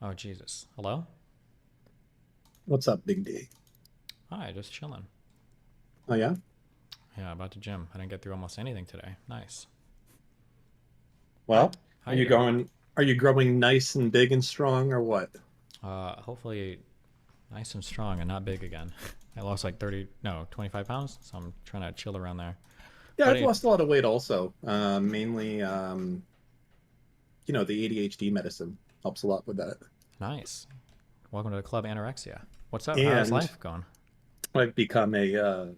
Oh, Jesus. Hello? What's up, Big D? Hi, just chilling. Oh yeah? Yeah, about to gym. I didn't get through almost anything today. Nice. Hi. Well, How are you you doing? going are you growing nice and big and strong or what? Hopefully nice and strong and not big again. I lost like 30, no, 25 pounds, so I'm trying to chill around there. Yeah, But I've lost a lot of weight also. Mainly the ADHD medicine helps a lot with that. nice. Welcome to the club anorexia. What's up? How's And life going? I've become a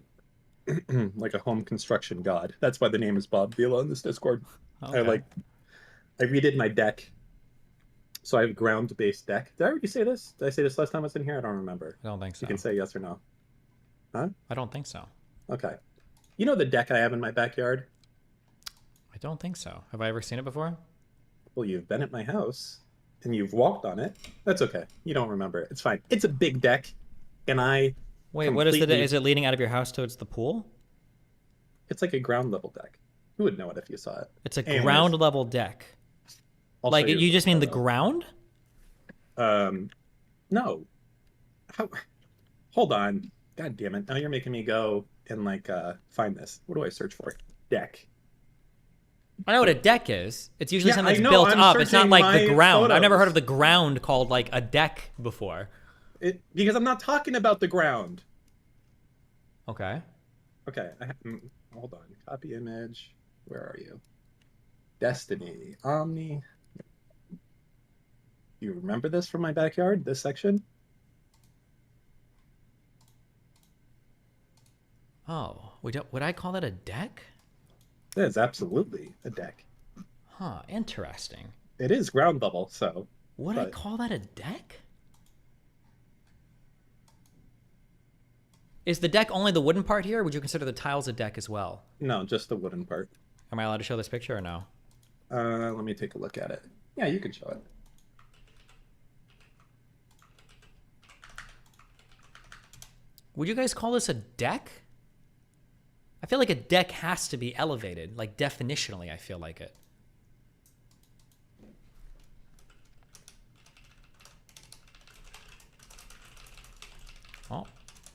like a home construction god. That's why the name is Bob Vila in this Discord. I Okay. like I redid my deck. So I have a ground-based deck. Did I already say this? Did I say this last time I was in here? I don't remember. I don't think You so. can say yes or no. Huh? I don't think so. Okay. You know the deck I have in my backyard? I don't think so. Have I ever seen it before? Well, you've been at my house and you've walked on it. That's okay. You don't remember it. It's fine. It's a big deck, and I Wait, what is the, completely. is it leading out of your house towards the pool? It's like a ground level deck. Who would know it if you saw it? It's a Anyways, ground level deck. I'll show Like, you you a just mean the photo. ground? Um, no. How? Hold on. God damn it. Now you're making me go and find this. What do I search for? Deck. I know what a deck is. It's usually Yeah, something I that's know. built I'm up. It's not searching like the my ground. I've never heard of photos. the ground called like a deck before. Because I'm not talking about the ground. Okay. Okay. Hold on. Copy image. Where are you? Destiny. Omni. You remember this from my backyard? This section? Oh, would I call that a deck? That is absolutely a deck. Huh, interesting. It is ground level, so, Would I but call that a deck? Is the deck only the wooden part here, or would you consider the tiles a deck as well? no, just the wooden part. Am I allowed to show this picture or no? Let me take a look at it. Yeah, you can show it. Would you guys call this a deck? I feel like a deck has to be elevated. Like, definitionally, I feel like it. Well,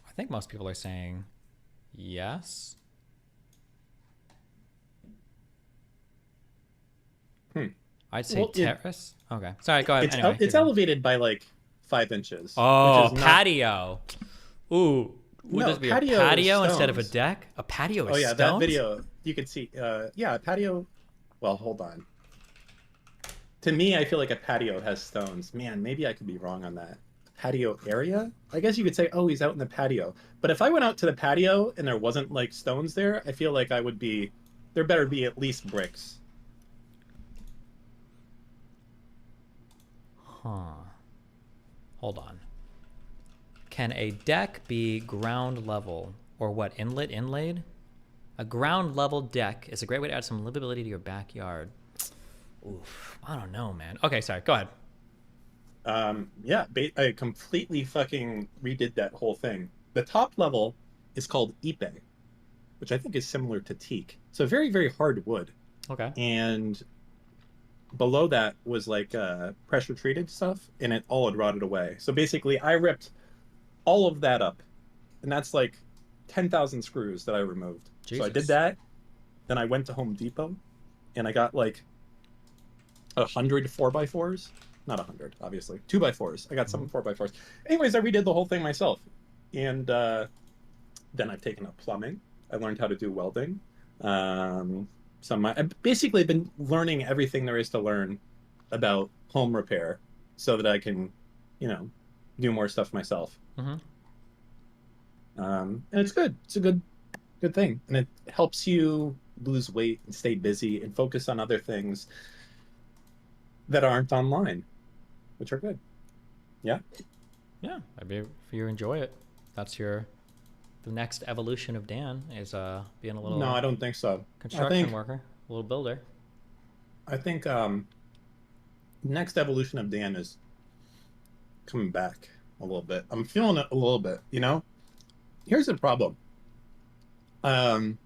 I think most people are saying yes. Hmm. I'd say Well, terrace. Okay. Sorry, go ahead. it's Anyway, keep it's going. elevated by like 5 inches, which Oh, is not. patio. Ooh. Would No, this be a patio is patio instead of a stones. deck? A patio Oh is yeah, that stones? video you could see. Yeah, patio. Well, hold on. To me, I feel like a patio has stones. Man, maybe I could be wrong on that. Patio area? I guess you could say, oh, he's out in the patio. But if I went out to the patio and there wasn't like stones there, I feel like I would be. There better be at least bricks. Huh. Hold on. Can a deck be ground level? Or what, inlet, inlaid? A ground level deck is a great way to add some livability to your backyard. Oof. I don't know, man. Okay, sorry. Go ahead. Yeah, I completely fucking redid that whole thing. The top level is called Ipe, which I think is similar to teak. So very, very hard wood. Okay. And below that was like pressure treated stuff, and it all had rotted away. So basically, I ripped all of that up, and that's like 10,000 screws that I removed. So I did Jesus. that. Then I went to Home Depot, and I got like 100 4x4s. Not 100, obviously. 2x4s. I got Mm-hmm. some 4x4s. Anyways, I redid the whole thing myself. And then I've taken up plumbing. I learned how to do welding. I've basically been learning everything there is to learn about home repair so that I can, you know, do more stuff myself. Mm-hmm. And it's good. It's a good thing. And it helps you lose weight and stay busy and focus on other things that aren't online, which are good. Yeah. Yeah. Maybe if you enjoy it, that's the next evolution of Dan is being a No, little I don't think so. I construction think worker, a little builder. I think next evolution of Dan is coming back a little bit. I'm feeling it a little bit, you know? Here's the problem. Um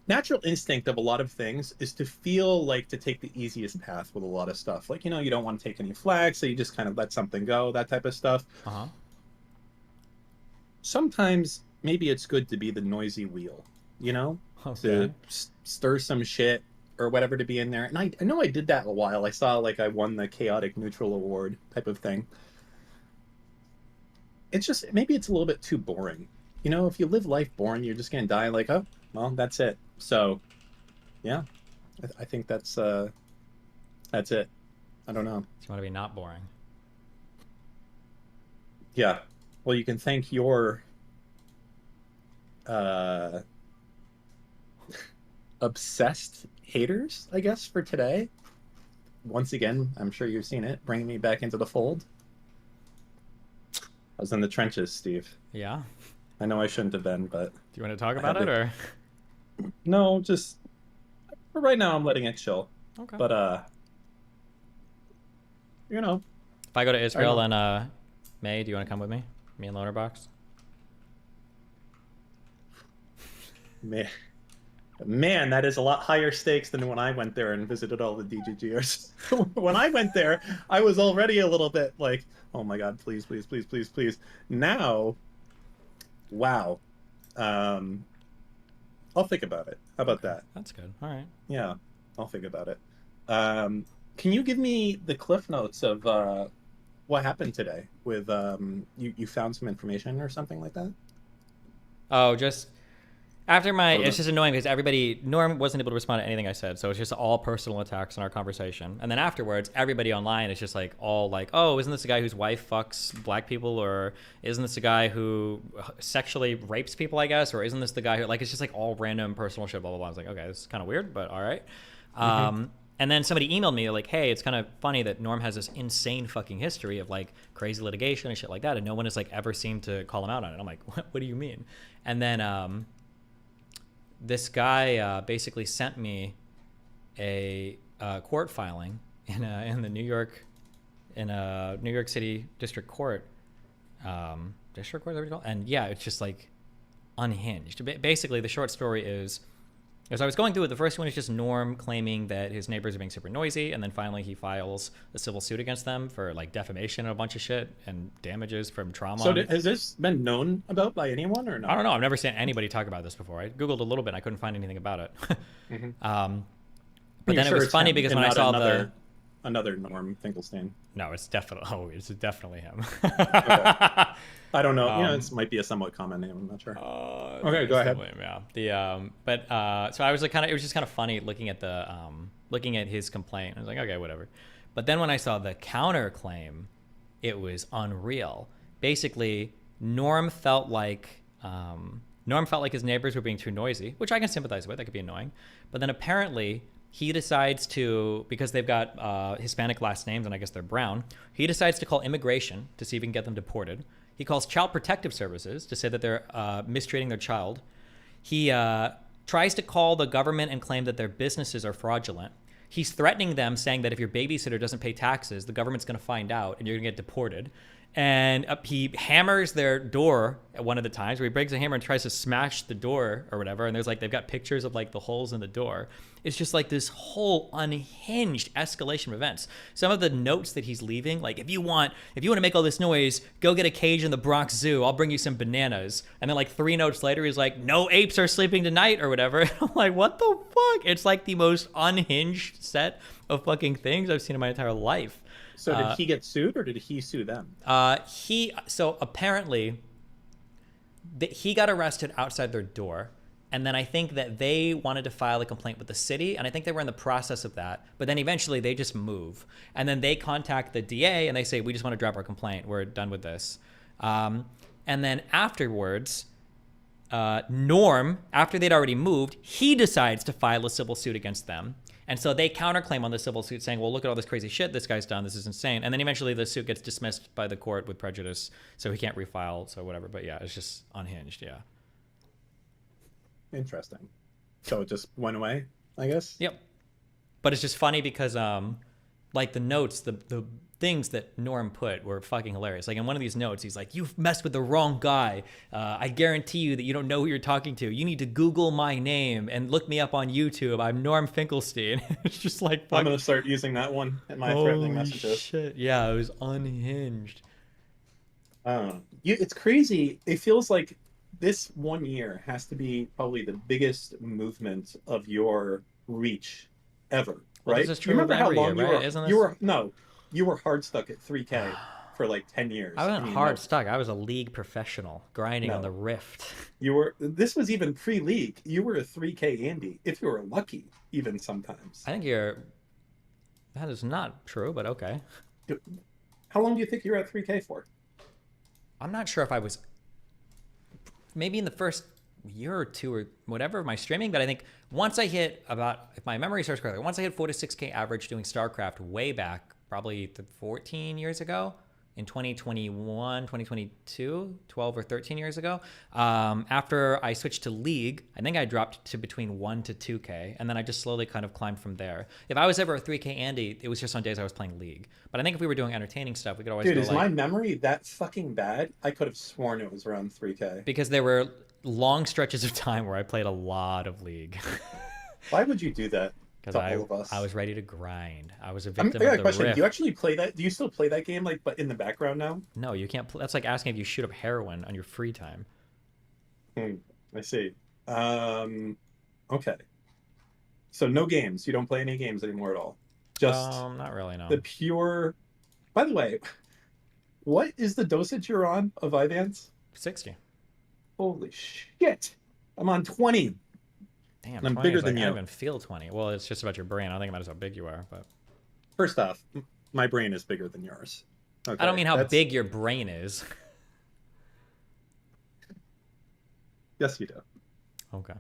natural instinct of a lot of things is to feel like to take the easiest path with a lot of stuff. Like, you don't want to take any flags, so you just kind of let something go, that type of stuff. Uh-huh. Sometimes maybe it's good to be the noisy wheel, Okay. to stir some shit or whatever to be in there. And I know I did that a while. I saw like I won the chaotic neutral award type of thing. It's just maybe it's a little bit too boring. If you live life boring, you're just gonna die like, oh, well, that's it. So yeah, I think that's it. I don't know. You want to be not boring. Yeah. Well, you can thank your uh obsessed haters, I guess, for today. Once again, I'm sure you've seen it, bringing me back into the fold. I was in the trenches, Steve. Yeah. I know I shouldn't have been, but Do you want to talk I about had it, to. or? No, just for right now, I'm letting it chill. Okay. But you know, If I go to I Israel know. in May, do you want to come with me? Me and Lonerbox? Man, man, that is a lot higher stakes than when I went there and visited all the DGGers. When I went there, I was already a little bit like, oh my God, please, please, please, please, please. Now, wow. Um, I'll think about it. How about Okay. that? That's good. All right. Yeah, I'll think about it. Um, can you give me the cliff notes of what happened today with you found some information or something like that? Oh, just after my, Or it's the just annoying because Norm wasn't able to respond to anything I said. So it's just all personal attacks on our conversation. And then afterwards, everybody online is just like, all like, oh, isn't this a guy whose wife fucks black people? Or isn't this a guy who sexually rapes people, I guess? Or isn't this the guy who, like, it's just like all random personal shit, blah, blah, blah. I was like, okay, this is kind of weird, but all right. hmm And then somebody emailed me like, hey, it's kind of funny that Norm has this insane fucking history of like crazy litigation and shit like that. And no one has like ever seemed to call him out on it. I'm like, what do you mean? And then, this guy basically sent me a court filing in the New York City District Court, District Court, is that what you call it? And yeah, it's just like unhinged. Basically, the short story is, as I was going through it, the first one is just Norm claiming that his neighbors are being super noisy, and then finally he files a civil suit against them for like defamation and a bunch of shit and damages from So trauma. has this been known about by anyone or I no? don't know. I've never seen anybody talk about this before. I googled a little bit. And I couldn't find anything about it. hmm um, but You're then it sure was it's funny him because and when I not saw the another Norm Finkelstein. no, it's definitely him. Okay. I don't know. um, It might be a somewhat common name. I'm not sure. Okay, go it's ahead. definitely him, yeah. So I was like it was just kind of funny looking at looking at his complaint. I was like, okay, whatever. But then when I saw the counterclaim, it was unreal. Basically, Norm felt like his neighbors were being too noisy, which I can sympathize with. That could be annoying. But then apparently he decides to, because they've got Hispanic last names and I guess they're brown, he decides to call immigration to see if he can get them deported. He calls Child Protective Services to say that they're mistreating their child. He tries to call the government and claim that their businesses are fraudulent. He's threatening them, saying that if your babysitter doesn't pay taxes, the government's going to find out and you're going to get deported. And he hammers their door at one of the times where he breaks a hammer and tries to smash the door or whatever. And there's like, they've got pictures of like the holes in the door. It's just like this whole unhinged escalation of events. Some of the notes that he's leaving, like, if you want to make all this noise, go get a cage in the Bronx Zoo. I'll bring you some bananas. And then like 3 notes later, he's like, no apes are sleeping tonight or whatever. And I'm like, what the fuck? It's like the most unhinged set of fucking things I've seen in my entire life. So did he get sued or did he sue them? So apparently he got arrested outside their door. And then I think that they wanted to file a complaint with the city. And I think they were in the process of that. But then eventually they just move. And then they contact the DA and they say, we just want to drop our complaint. We're done with this. And then afterwards, Norm, after they'd already moved, he decides to file a civil suit against them. And so they counterclaim on the civil suit saying, well, look at all this crazy shit this guy's done. This is insane. And then eventually the suit gets dismissed by the court with prejudice. So he can't refile. So whatever. But yeah, it's just unhinged. Yeah. Interesting. So it just went away, I guess. Yep. But it's just funny because like the notes, the things that Norm put were fucking hilarious. Like in one of these notes, he's like, "You've messed with the wrong guy. I guarantee you that you don't know who you're talking to. You need to Google my name and look me up on YouTube. I'm Norm Finkelstein." It's just like, I'm gonna start using that one in my threatening messages. Shit. Yeah, it was unhinged. It's crazy. It feels like this 1 year has to be probably the biggest movement of your reach ever, Well, right? this is You true remember of how every long year, you right? were? Isn't this... You were no, you were hard stuck at 3K for like 10 years. I wasn't mean, hard stuck. I was a league professional grinding No. on the Rift. You were. This was even pre-league. You were a 3K Andy, if you were lucky, even sometimes. I think that is not true, but okay. How long do you think you were at 3K for? I'm not sure if I was maybe in the first year or two or whatever of my streaming, but I think once I hit about, if my memory serves correctly, once I hit 4 to 6K average doing StarCraft way back, probably 14 years ago, in 2021, 2022, 12 or 13 years ago. After I switched to League, I think I dropped to between 1 to 2K, and then I just slowly kind of climbed from there. If I was ever a 3K Andy, it was just on days I was playing League. But I think if we were doing entertaining stuff, we could always Dude, go is my memory that fucking bad? I could have sworn it was around 3K. because there were long stretches of time where I played a lot of League. Why would you do that? Because I was ready to grind. I was a I victim got of a the question. Rift. Do you actually play that? Do you still play that game, like, but in the background now? No, you can't. That's like asking if you shoot up heroin on your free time. I see. Okay. So no games. You don't play any games anymore at all. Just Not really, no. the pure. By the way, what is the dosage you're on of Vyvanse? 60. Holy shit! I'm on 20. Damn, And I'm 20 bigger is than like, I you. don't even feel 20. Well, it's just about your brain. I don't think it matters how big you are, but First off, my brain is bigger than yours. Okay, I don't mean how big your brain is. Yes, you do. Okay.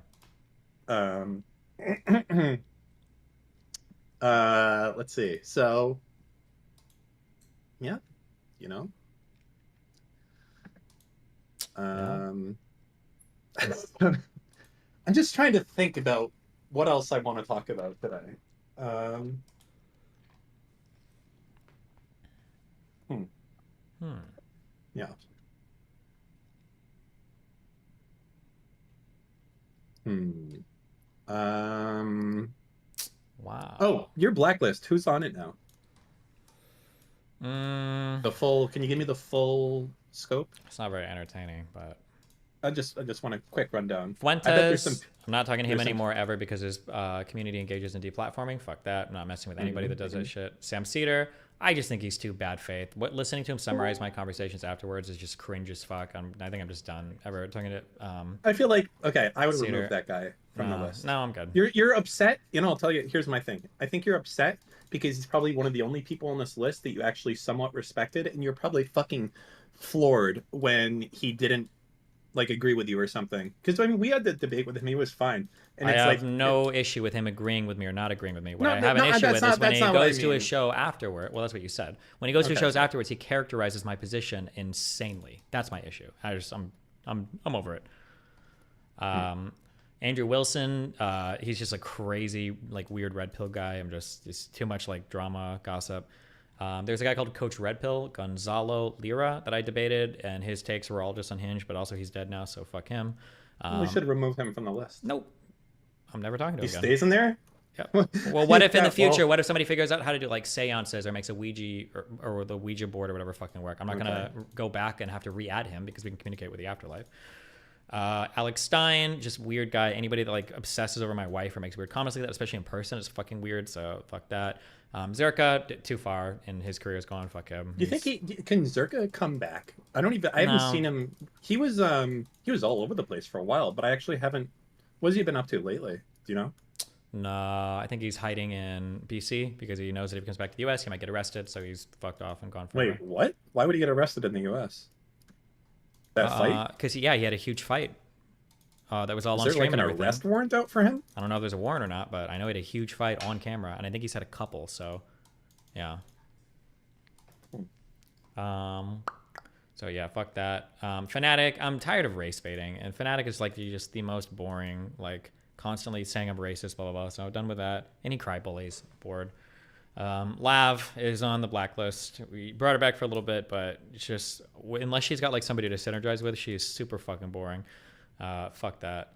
Let's see. So, yeah, you know. I'm just trying to think about what else I want to talk about today. Yeah. Wow. Oh, your Blacklist. Who's on it now? Mm, The full. Can you give me the full scope? it's not very entertaining, but I just want a quick rundown. Fuentes. I bet there's some. I'm not talking to him there's some- anymore ever because his community engages in deplatforming. Fuck that. I'm not messing with anybody that does that shit. Sam Cedar. I just think he's too bad faith. Listening to him summarize my conversations afterwards is just cringe as fuck. I think I'm just done ever talking to. I feel like okay. I would Cedar. remove that guy from the list. No, I'm good. You're upset. You know, I'll tell you. Here's my thing. I think you're upset because he's probably one of the only people on this list that you actually somewhat respected, and you're probably fucking floored when he didn't like agree with you or something. Because I mean, we had the debate with him; he was fine. And I it's have like no issue with him agreeing with me or not agreeing with me. What No, I have an no, issue that's with not- is when that's he not what I goes to mean. his show afterward. Well, that's what you said. When he goes to his Okay. shows afterwards, he characterizes my position insanely. That's my issue. I'm over it. Andrew Wilson, he's just a crazy, like, weird red pill guy. It's too much like drama, gossip. There's a guy called Coach Red Pill, Gonzalo Lira, that I debated, and his takes were all just unhinged, but also he's dead now, so fuck him. we should remove him from the list. Nope. I'm never talking to He him again. stays in there. Yeah. Well, what if in Yeah, the future, well- what if somebody figures out how to do like seances or makes a Ouija or the Ouija board or whatever fucking work? I'm not going to go back and have to re-add him because we can communicate with the afterlife. Alex Stein, just weird guy. Anybody that like obsesses over my wife or makes weird comments like that, especially in person, is fucking weird. So fuck that. Zerka, too far in his career is gone. Fuck him. Do you think can Zerka come back? I haven't seen him. He was all over the place for a while, but I actually haven't. What has he been up to lately? Do you know? No, I think he's hiding in BC because he knows that if he comes back to the US, he might get arrested. So he's fucked off and gone forever. Wait, what? Why would he get arrested in the U.S.? That fight? Because he had a huge fight. That was all on Is there stream like an and everything. arrest warrant out for him? I don't know if there's a warrant or not, but I know he had a huge fight on camera, and I think he's had a couple. So, yeah. So yeah, fuck that. Fnatic, I'm tired of race baiting, and Fnatic is like just the most boring, like constantly saying I'm racist, blah blah blah. So I'm done with that. Any cry bullies, bored. Lav is on the blacklist. We brought her back for a little bit, but it's just unless she's got like somebody to synergize with, she is super fucking boring. Fuck that.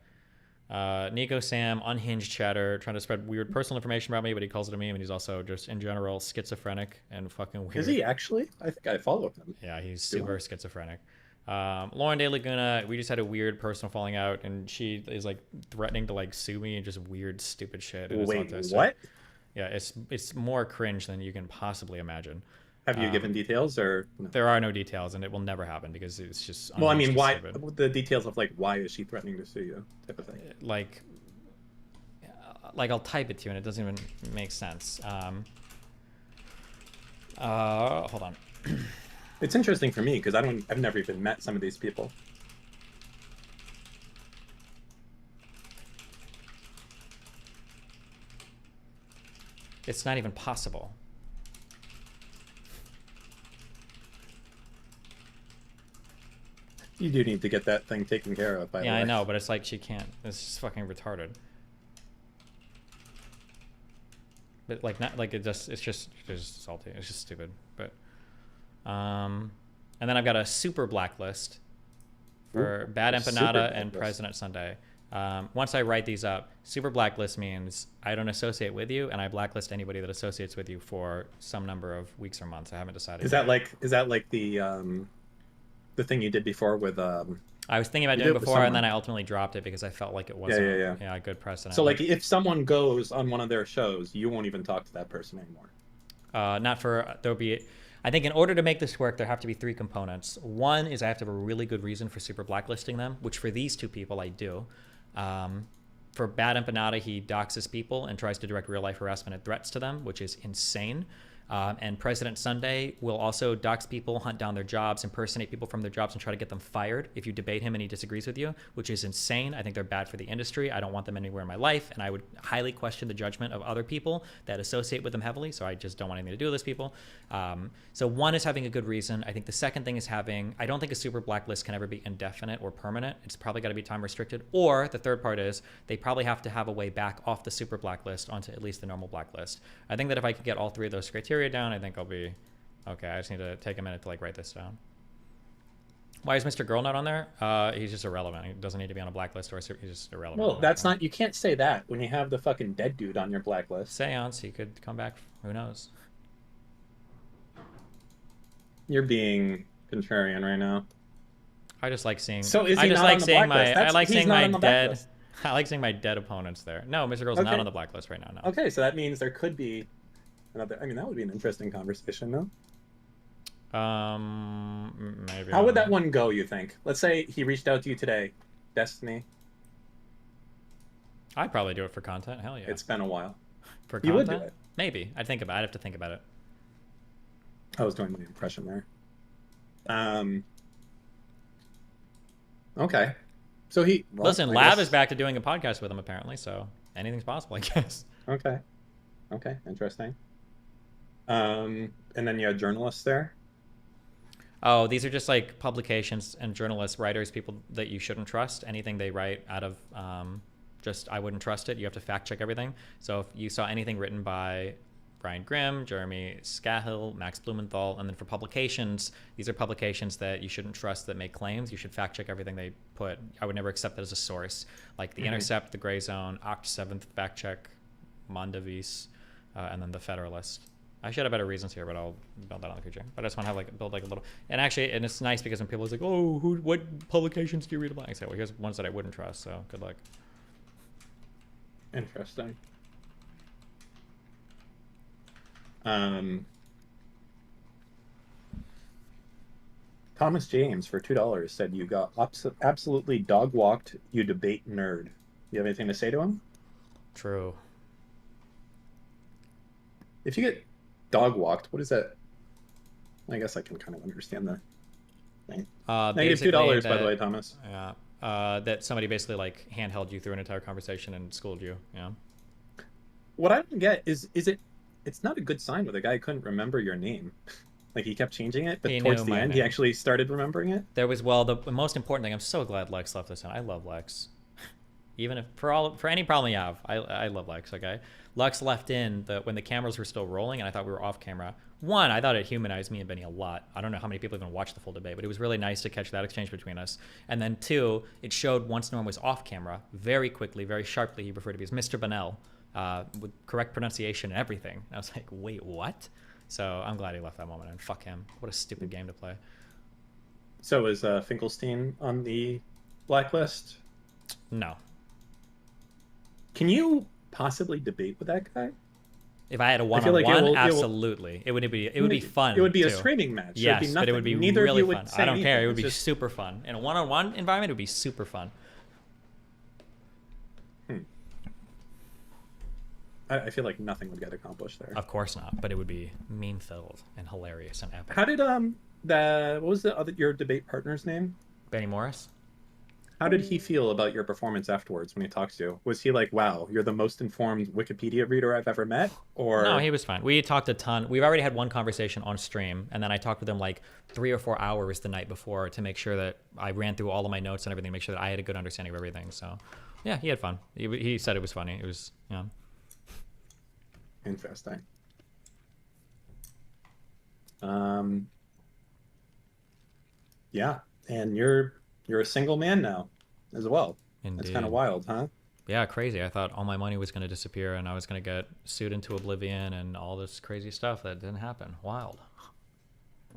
Nico Sam, unhinged chatter, trying to spread weird personal information about me, but he calls it a meme, and he's also just in general schizophrenic and fucking weird. Is he actually? I think I follow him. Yeah, he's super schizophrenic. Lauren De Laguna, we just had a weird personal falling out, and she is like threatening to like sue me and just weird, stupid shit. Wait, what? Yeah, it's more cringe than you can possibly imagine. Have you given details or no? There are no details, and it will never happen because it's just. Well, I mean, why stupid. the details of like why is she threatening to sue you, type of thing. Like I'll type it to you, and it doesn't even make sense. Hold on. It's interesting for me because I've never even met some of these people. It's not even possible. You do need to get that thing taken care of, by the way. Yeah, I know, but it's like she can't. It's just fucking retarded. But like not like it's just salty. It's just stupid. But and then I've got a super blacklist for Bad Empanada and President Sunday. Once I write these up, super blacklist means I don't associate with you, and I blacklist anybody that associates with you for some number of weeks or months. I haven't decided. Is that like the thing you did before with I was thinking about doing it before, and then I ultimately dropped it because I felt like it wasn't a good precedent. So like if someone goes on one of their shows, you won't even talk to that person anymore. Not for there'll be. I think in order to make this work, there have to be three components. One is I have to have a really good reason for super blacklisting them, which for these two people I do. For Bad Empanada, he doxes people and tries to direct real life harassment and threats to them, which is insane. And President Sunday will also dox people, hunt down their jobs, impersonate people from their jobs, and try to get them fired if you debate him and he disagrees with you, which is insane. I think they're bad for the industry. I don't want them anywhere in my life, and I would highly question the judgment of other people that associate with them heavily, so I just don't want anything to do with those people. So one is having a good reason. I think the second thing is I don't think a super blacklist can ever be indefinite or permanent. It's probably got to be time restricted. Or the third part is they probably have to have a way back off the super blacklist onto at least the normal blacklist. I think that if I could get all three of those criteria down, I think I'll be okay. I just need to take a minute to like write this down. Why is Mr. Girl not on there? He's just irrelevant. He doesn't need to be on a blacklist, or he's just irrelevant. Well, that's not. You can't say that when you have the fucking dead dude on your blacklist. Seance, he could come back. Who knows? You're being contrarian right now. I just like seeing. So is he I just not like on the seeing blacklist? I like seeing my dead. Blacklist. I like seeing my dead opponents there. No, Mr. Girl's not on the blacklist right now. No. Okay, so that means there could be another. I mean, that would be an interesting conversation, though. Maybe. How would that one go, you think? Let's say he reached out to you today. Destiny. I'd probably do it for content. Hell yeah. It's been a while. For you content? would do it. Maybe. I'd have to think about it. I was doing the impression there. Okay. So listen, Lav is back to doing a podcast with him apparently, so anything's possible, I guess. Okay. Interesting. And then you had journalists there. Oh, these are just like publications and journalists, writers, people that you shouldn't trust. Anything they write out of I wouldn't trust it. You have to fact check everything. So if you saw anything written by Brian Grimm, Jeremy Scahill, Max Blumenthal, and then for publications, these are publications that you shouldn't trust that make claims. You should fact check everything they put. I would never accept that as a source. Like The Intercept, The Gray Zone, Oct 7th, Fact Check, Mondavis, and then The Federalist. I should have better reasons here, but I'll build that on the future. But I just want to build a little. And actually, and it's nice because when people are like, "Oh, what publications do you read about?" I say, "Well, here's ones that I wouldn't trust." So good luck. Interesting. Thomas James for $2 said you got absolutely dog walked. You debate nerd. You have anything to say to him? True. If you get dog walked, what is that? I guess I can kind of understand that thing. Negative $2, by the way, Thomas. Yeah. That somebody basically like handheld you through an entire conversation and schooled you. Yeah. What I don't get is it? It's not a good sign with a guy who couldn't remember your name. Like he kept changing it, but towards the end, he actually started remembering it. There was the most important thing. I'm so glad Lex left this in. I love Lex. Even if for any problem you have, I love Lux. Okay, Lux left in when the cameras were still rolling, and I thought we were off camera. One, I thought it humanized me and Benny a lot. I don't know how many people even watched the full debate, but it was really nice to catch that exchange between us. And then two, it showed once Norm was off camera, very quickly, very sharply, he referred to me as Mr. Bonnell, with correct pronunciation and everything. And I was like, wait, what? So I'm glad he left that moment, and fuck him. What a stupid game to play. So is Finkelstein on the blacklist? No. Can you possibly debate with that guy? If I had a one-on-one, like absolutely. It would be fun. It would be too. a streaming match. Yes, but it would be Neither really of you fun. would say I don't care. anything. It would be It's just... super fun. In a one-on-one environment, it would be super fun. I feel like nothing would get accomplished there. Of course not, but it would be meme-filled and hilarious and epic. How did what was your debate partner's name? Benny Morris? How did he feel about your performance afterwards when he talks to you? Was he like, wow, you're the most informed Wikipedia reader I've ever met? Or No, he was fine. We talked a ton. We've already had one conversation on stream, and then I talked with him like 3 or 4 hours the night before to make sure that I ran through all of my notes and everything, make sure that I had a good understanding of everything. So, yeah, he had fun. He said it was funny. It was, yeah. Interesting. Yeah, and you're a single man now as well. Indeed. That's kind of wild, huh? Yeah, crazy. I thought all my money was going to disappear and I was going to get sued into oblivion and all this crazy stuff that didn't happen. Wild.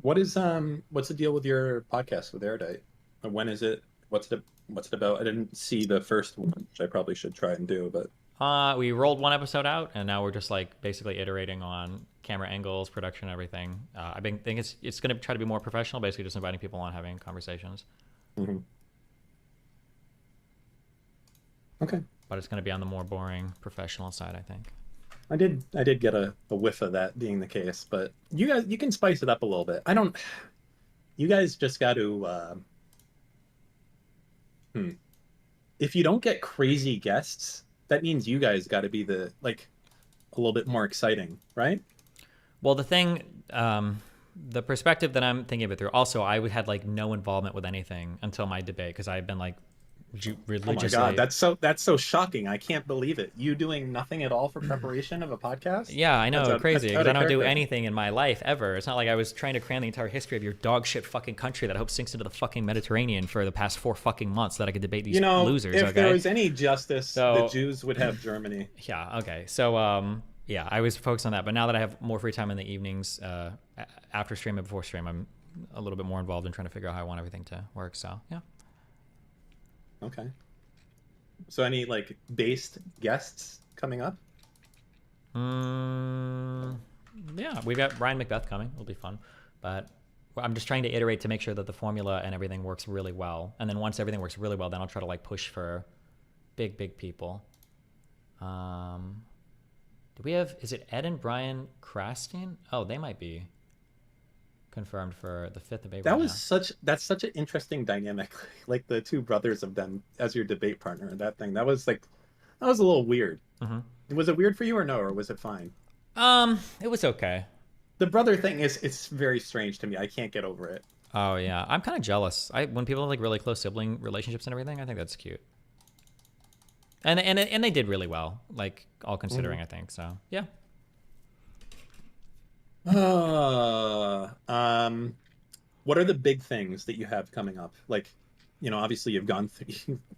What's the deal with your podcast with Erudite? When is it? What's it about? I didn't see the first one, which I probably should try and do, but we rolled one episode out, and now we're just like basically iterating on camera angles, production, everything. I think it's going to try to be more professional, basically just inviting people on, having conversations. Mm-hmm. Okay. But it's going to be on the more boring professional side, I think. I did get a whiff of that being the case, but you can spice it up a little bit. You guys just got to if you don't get crazy guests, that means you guys got to be a little bit more exciting, right? Well, the perspective that I'm thinking of it through, also, I had like no involvement with anything until my debate, because I've been like religiously. Oh my God, that's so shocking. I can't believe it. You doing nothing at all for preparation of a podcast? Yeah, I know, crazy, because I don't do character. anything in my life ever. It's not like I was trying to cram the entire history of your dog shit fucking country that I hope sinks into the fucking Mediterranean for the past 4 fucking months so that I could debate these losers. If okay? there was any justice, the Jews would have Germany. Yeah, okay. So, yeah, I was focused on that. But now that I have more free time in the evenings, after stream and before stream, I'm a little bit more involved in trying to figure out how I want everything to work. So, yeah. Okay. So any based guests coming up? Yeah, we've got Brian Macbeth coming. It'll be fun. But I'm just trying to iterate to make sure that the formula and everything works really well. And then once everything works really well, then I'll try to push for big people. Do we have, is it Ed and Brian Krastein? Oh, they might be confirmed for the 5th of April. That's such an interesting dynamic. Like the two brothers of them as your debate partner. That was a little weird. Mm-hmm. Was it weird for you or no, or was it fine? It was okay. The brother thing it's very strange to me. I can't get over it. Oh yeah, I'm kind of jealous. When people have really close sibling relationships and everything, I think that's cute. And they did really well, all considering, I think. So yeah. What are the big things that you have coming up? Obviously you've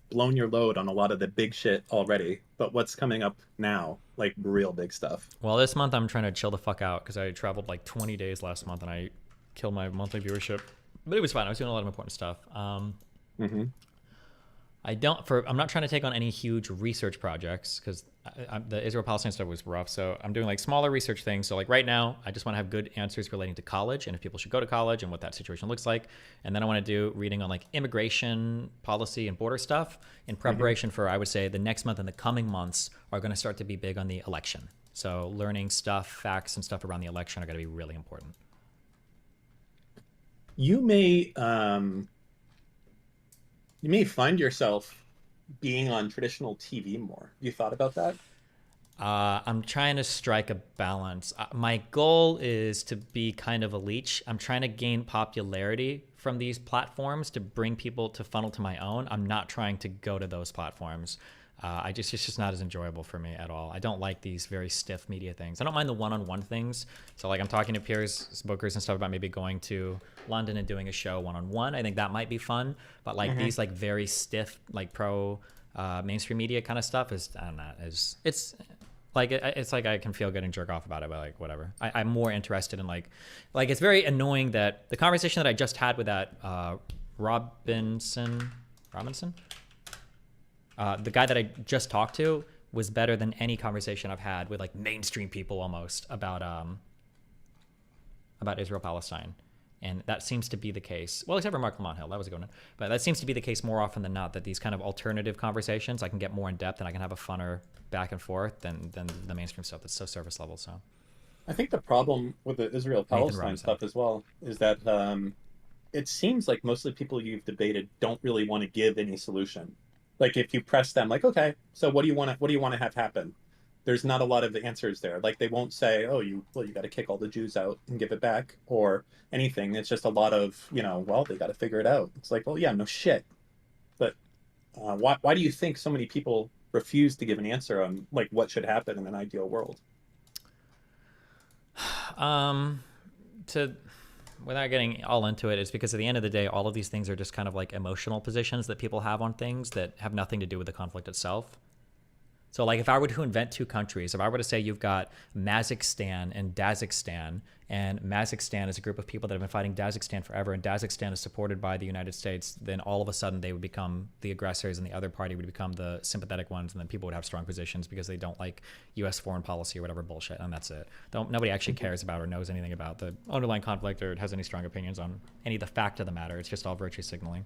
blown your load on a lot of the big shit already, but what's coming up now? Real big stuff. Well, this month I'm trying to chill the fuck out because I traveled 20 days last month and I killed my monthly viewership, but it was fine. I was doing a lot of important stuff. Mm-hmm. I'm not trying to take on any huge research projects because the Israel-Palestine stuff was rough. So I'm doing smaller research things. So right now, I just want to have good answers relating to college and if people should go to college and what that situation looks like. And then I want to do reading on immigration policy and border stuff in preparation for, I would say, the next month and the coming months are going to start to be big on the election. So learning stuff, facts and stuff around the election are going to be really important. You may find yourself being on traditional TV more. You thought about that? I'm trying to strike a balance. My goal is to be kind of a leech. I'm trying to gain popularity from these platforms to bring people to funnel to my own. I'm not trying to go to those platforms. It's just not as enjoyable for me at all. I don't like these very stiff media things. I don't mind the one-on-one things. So like I'm talking to peers, bookers and stuff about maybe going to London and doing a show one-on-one. I think that might be fun. But like these like very stiff, like pro mainstream media kind of stuff is, I don't know, it's like I can feel good and jerk off about it, but like whatever. I'm more interested in like it's very annoying that the conversation that I just had with that Robinson, the guy that I just talked to was better than any conversation I've had with like mainstream people almost about Israel Palestine. And that seems to be the case. Well, except for Mark Lamont Hill, that was a good one. But that seems to be the case more often than not, that these kind of alternative conversations, I can get more in depth and I can have a funner back and forth than the mainstream stuff that's so surface level. So I think the problem with the Israel-Palestine stuff as well is that it seems like most of the people you've debated don't really want to give any solution. Like if you press them, like, okay, so what do you want to have happen? There's not a lot of the answers there. Like they won't say, oh, you got to kick all the Jews out and give it back or anything. It's just a lot of, well, they got to figure it out. It's like, well, yeah, no shit. But why do you think so many people refuse to give an answer on like what should happen in an ideal world? Without getting all into it, it's because at the end of the day, all of these things are just kind of like emotional positions that people have on things that have nothing to do with the conflict itself. So like if I were to invent two countries, if I were to say you've got Mazakhstan and Dagestan, and Mazakhstan is a group of people that have been fighting Dagestan forever, and Dagestan is supported by the United States, then all of a sudden they would become the aggressors and the other party would become the sympathetic ones, and then people would have strong positions because they don't like U.S. foreign policy or whatever bullshit, and that's it. Nobody actually cares about or knows anything about the underlying conflict or has any strong opinions on any of the fact of the matter. It's just all virtue signaling.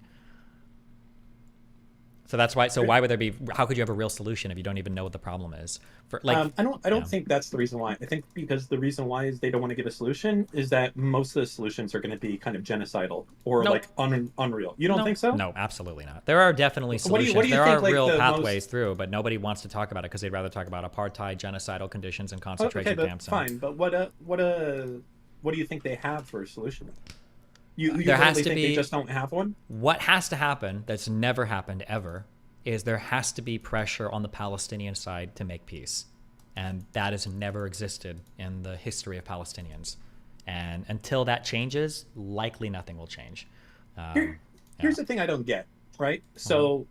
So that's why. So why would there be? How could you have a real solution if you don't even know what the problem is? For like, I don't think that's the reason why. I think because the reason why is they don't want to give a solution is that most of the solutions are going to be kind of genocidal or like unreal. You don't think so? No, absolutely not. There are definitely solutions. What do you there think, are real pathways through, but nobody wants to talk about it because they'd rather talk about apartheid, genocidal conditions, and concentration camps. Fine, but what do you think they have for a solution? You there has really to think be, they just don't have one? What has to happen, that's never happened ever, is there has to be pressure on the Palestinian side to make peace. And that has never existed in the history of Palestinians. And until that changes, likely nothing will change. Here's the thing I don't get, right? So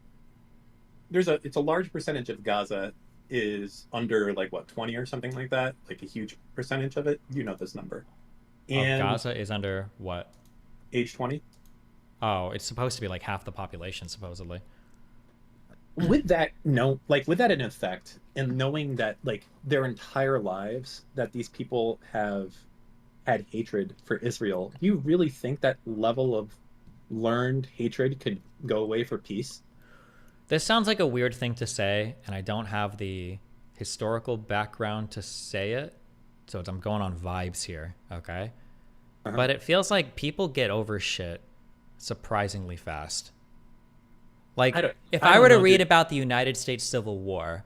it's a large percentage of Gaza is under like what, 20 or something like that? Like a huge percentage of it? You know this number. And Gaza is under what? Age 20. Oh, it's supposed to be like half the population, supposedly. With that in effect, and knowing that like their entire lives that these people have had hatred for Israel, do you really think that level of learned hatred could go away for peace? This sounds like a weird thing to say, and I don't have the historical background to say it, so I'm going on vibes here, okay? But it feels like people get over shit surprisingly fast. Like, if I were to read about the United States Civil War,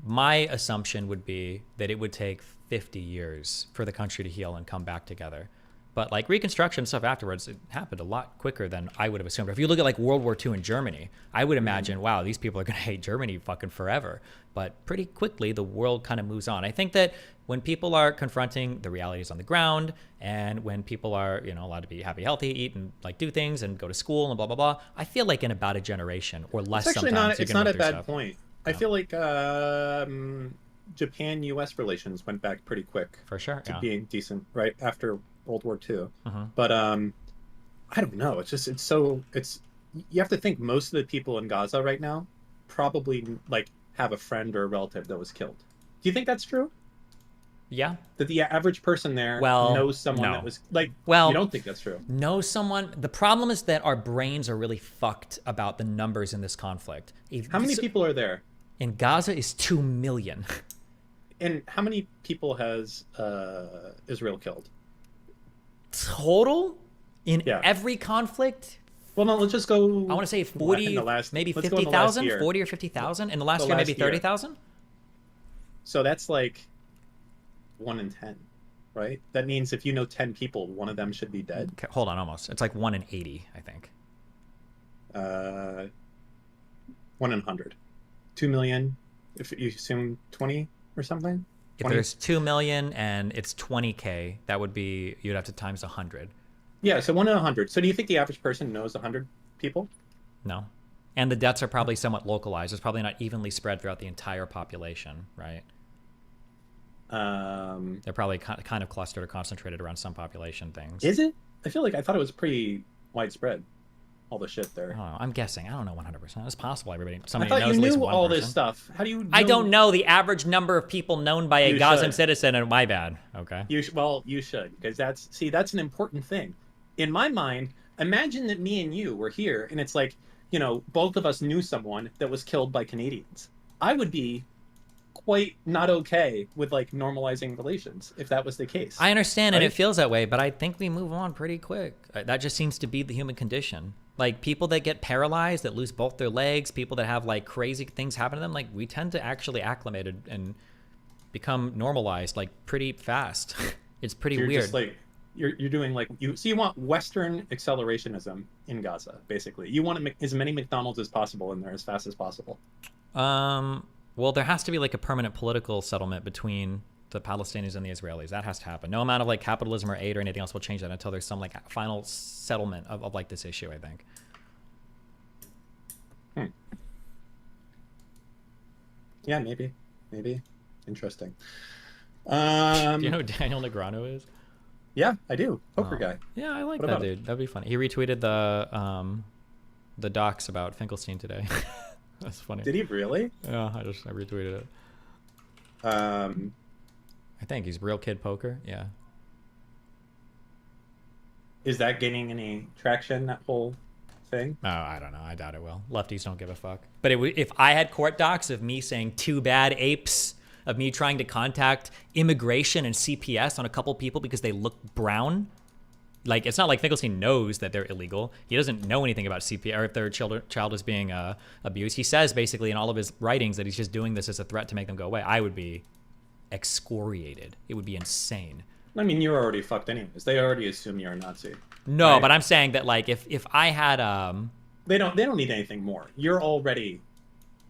my assumption would be that it would take 50 years for the country to heal and come back together. But like Reconstruction stuff afterwards, it happened a lot quicker than I would have assumed. If you look at like World War II in Germany, I would imagine, wow, these people are going to hate Germany fucking forever. But pretty quickly, the world kind of moves on. I think that when people are confronting the realities on the ground, and when people are, allowed to be happy, healthy, eat and like do things and go to school and blah, blah, blah, I feel like in about a generation or less sometimes. It's not a bad point. I feel like Japan-U.S. relations went back pretty quick. For sure. To being decent, right? After World War II. But I don't know. You have to think most of the people in Gaza right now probably like have a friend or a relative that was killed. Do you think that's true? Yeah. That the average person there knows someone that was like, you don't think that's true? Know someone. The problem is that our brains are really fucked about the numbers in this conflict. How many people are there? In Gaza is 2 million. And how many people has Israel killed? Total? In every conflict? Well, no, let's just go. I want to say 40, maybe 50,000? 40 or 50,000? In the last year, maybe 30,000? So that's like 1 in 10, right? That means if you know 10 people, one of them should be dead. Okay, hold on, almost. It's like 1 in 80, I think. 1 in 100. 2 million, if you assume 20 or something. If 20? there's 2 million and it's 20K, that would be, you'd have to times 100. Yeah, so 1 in 100. So do you think the average person knows 100 people? No. And the deaths are probably somewhat localized. It's probably not evenly spread throughout the entire population, right? They're probably kind of clustered or concentrated around some population things. Is it? I feel like I thought it was pretty widespread. All the shit I there. don't know. I'm guessing. I don't know 100%. It's possible I somebody thought knows you at least knew one all person. this stuff. How do you know? I don't know the average number of people known by a You Gazan should. citizen, and my bad. Okay. Well, you should, because that's an important thing. In my mind, imagine that me and you were here, and it's like, both of us knew someone that was killed by Canadians. I would be quite not okay with like normalizing relations if that was the case. I understand, right? and it feels that way, but I think we move on pretty quick. That just seems to be the human condition. Like people that get paralyzed, that lose both their legs, people that have like crazy things happen to them, like we tend to actually acclimate and become normalized like pretty fast. It's pretty You're weird. just like you're doing like you want Western accelerationism in Gaza, basically. You want as many McDonald's as possible in there as fast as possible. Well, there has to be like a permanent political settlement between the Palestinians and the Israelis. That has to happen. No amount of like capitalism or aid or anything else will change that until there's some like final settlement of like this issue, I think. Yeah, maybe. Interesting. Do you know who Daniel Negreanu is? Yeah, I do. Poker guy. Yeah, I like What that about dude. That'd be funny. He retweeted the docs about Finkelstein today. That's funny. Did he really? Yeah, I retweeted it. I think he's Real Kid Poker. Yeah. Is that getting any traction, that whole thing? Oh, I don't know. I doubt it will. Lefties don't give a fuck. But if I had court docs of me saying "too bad, apes," of me trying to contact immigration and CPS on a couple people because they look brown, like it's not like Finkelstein knows that they're illegal. He doesn't know anything about CPS or if their child is being abused. He says basically in all of his writings that he's just doing this as a threat to make them go away. I would be excoriated. It would be insane. I mean, you're already fucked anyways. They already assume you're a Nazi. No, right? But I'm saying that like if I had they don't need anything more. You're already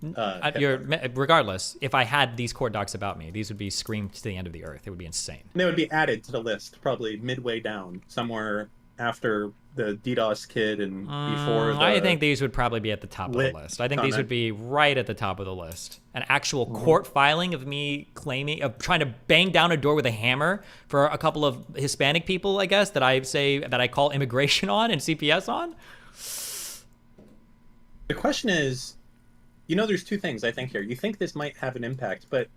regardless, if I had these court docs about me, these would be screamed to the end of the earth. It would be insane. And they would be added to the list probably midway down, somewhere after the DDoS kid and before the... I think these would probably be at the top of the list. I think these would be right at the top of the list. An actual court filing of me trying to bang down a door with a hammer for a couple of Hispanic people, I guess, that I call immigration on and CPS on. The question is, there's two things I think here. You think this might have an impact, but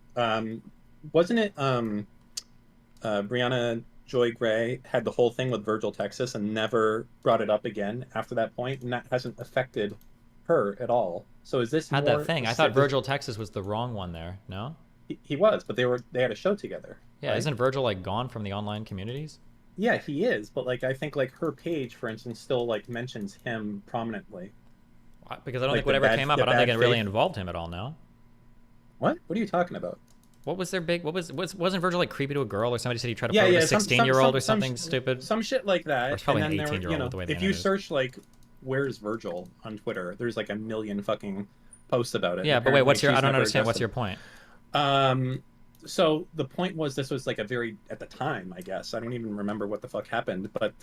wasn't it Brianna Joy Gray had the whole thing with Virgil, Texas, and never brought it up again after that point, and that hasn't affected her at all. So is this had more that thing? I thought Virgil, Texas was the wrong one there. No, he was, but they had a show together. Yeah, right? Isn't Virgil like gone from the online communities? Yeah, he is, but like I think like her page, for instance, still like mentions him prominently. Because I don't think whatever came up, I don't think it really involved him at all. No. What are you talking about? What was their big? Wasn't Virgil like creepy to a girl, or somebody said he tried to flirt with a 16-year-old or something stupid? Some shit like that. Or it's probably an 18-year-old with the way the if you search like "where's Virgil" on Twitter, there's like a million fucking posts about it. Yeah, but wait, I don't understand. What's your point? So the point was this was like a very at the time, I guess. I don't even remember what the fuck happened, but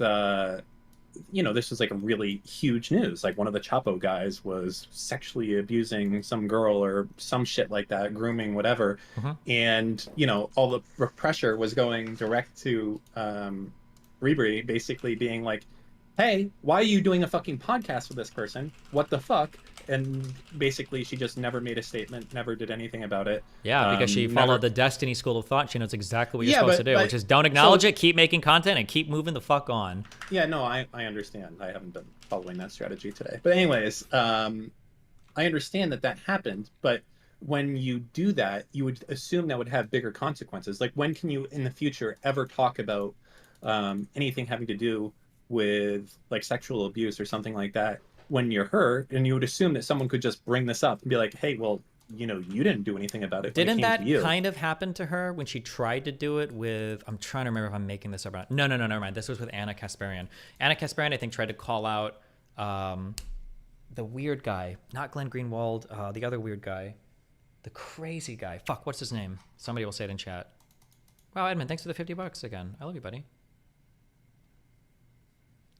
this was like a really huge news. Like one of the Chapo guys was sexually abusing some girl or some shit like that, grooming, whatever. And, all the pressure was going direct to Ribri basically being like, hey, why are you doing a fucking podcast with this person? What the fuck? And basically she just never made a statement, never did anything about it. Yeah, because she followed the Destiny school of thought. She knows exactly what you're supposed to do, which is don't acknowledge it, keep making content, and keep moving the fuck on. Yeah, no, I understand. I haven't been following that strategy today. But anyways, I understand that happened, but when you do that, you would assume that would have bigger consequences. Like when can you in the future ever talk about anything having to do with like sexual abuse or something like that when you're her? And you would assume that someone could just bring this up and be like, hey, well, you didn't do anything about it. Didn't that kind of happen to her when she tried to do it with, I'm trying to remember if I'm making this up or not. No, never mind. This was with Anna Kasparian. Anna Kasparian, I think, tried to call out the weird guy, not Glenn Greenwald, the other weird guy. The crazy guy. Fuck, what's his name? Somebody will say it in chat. Wow, Edmund, thanks for the $50 again. I love you, buddy.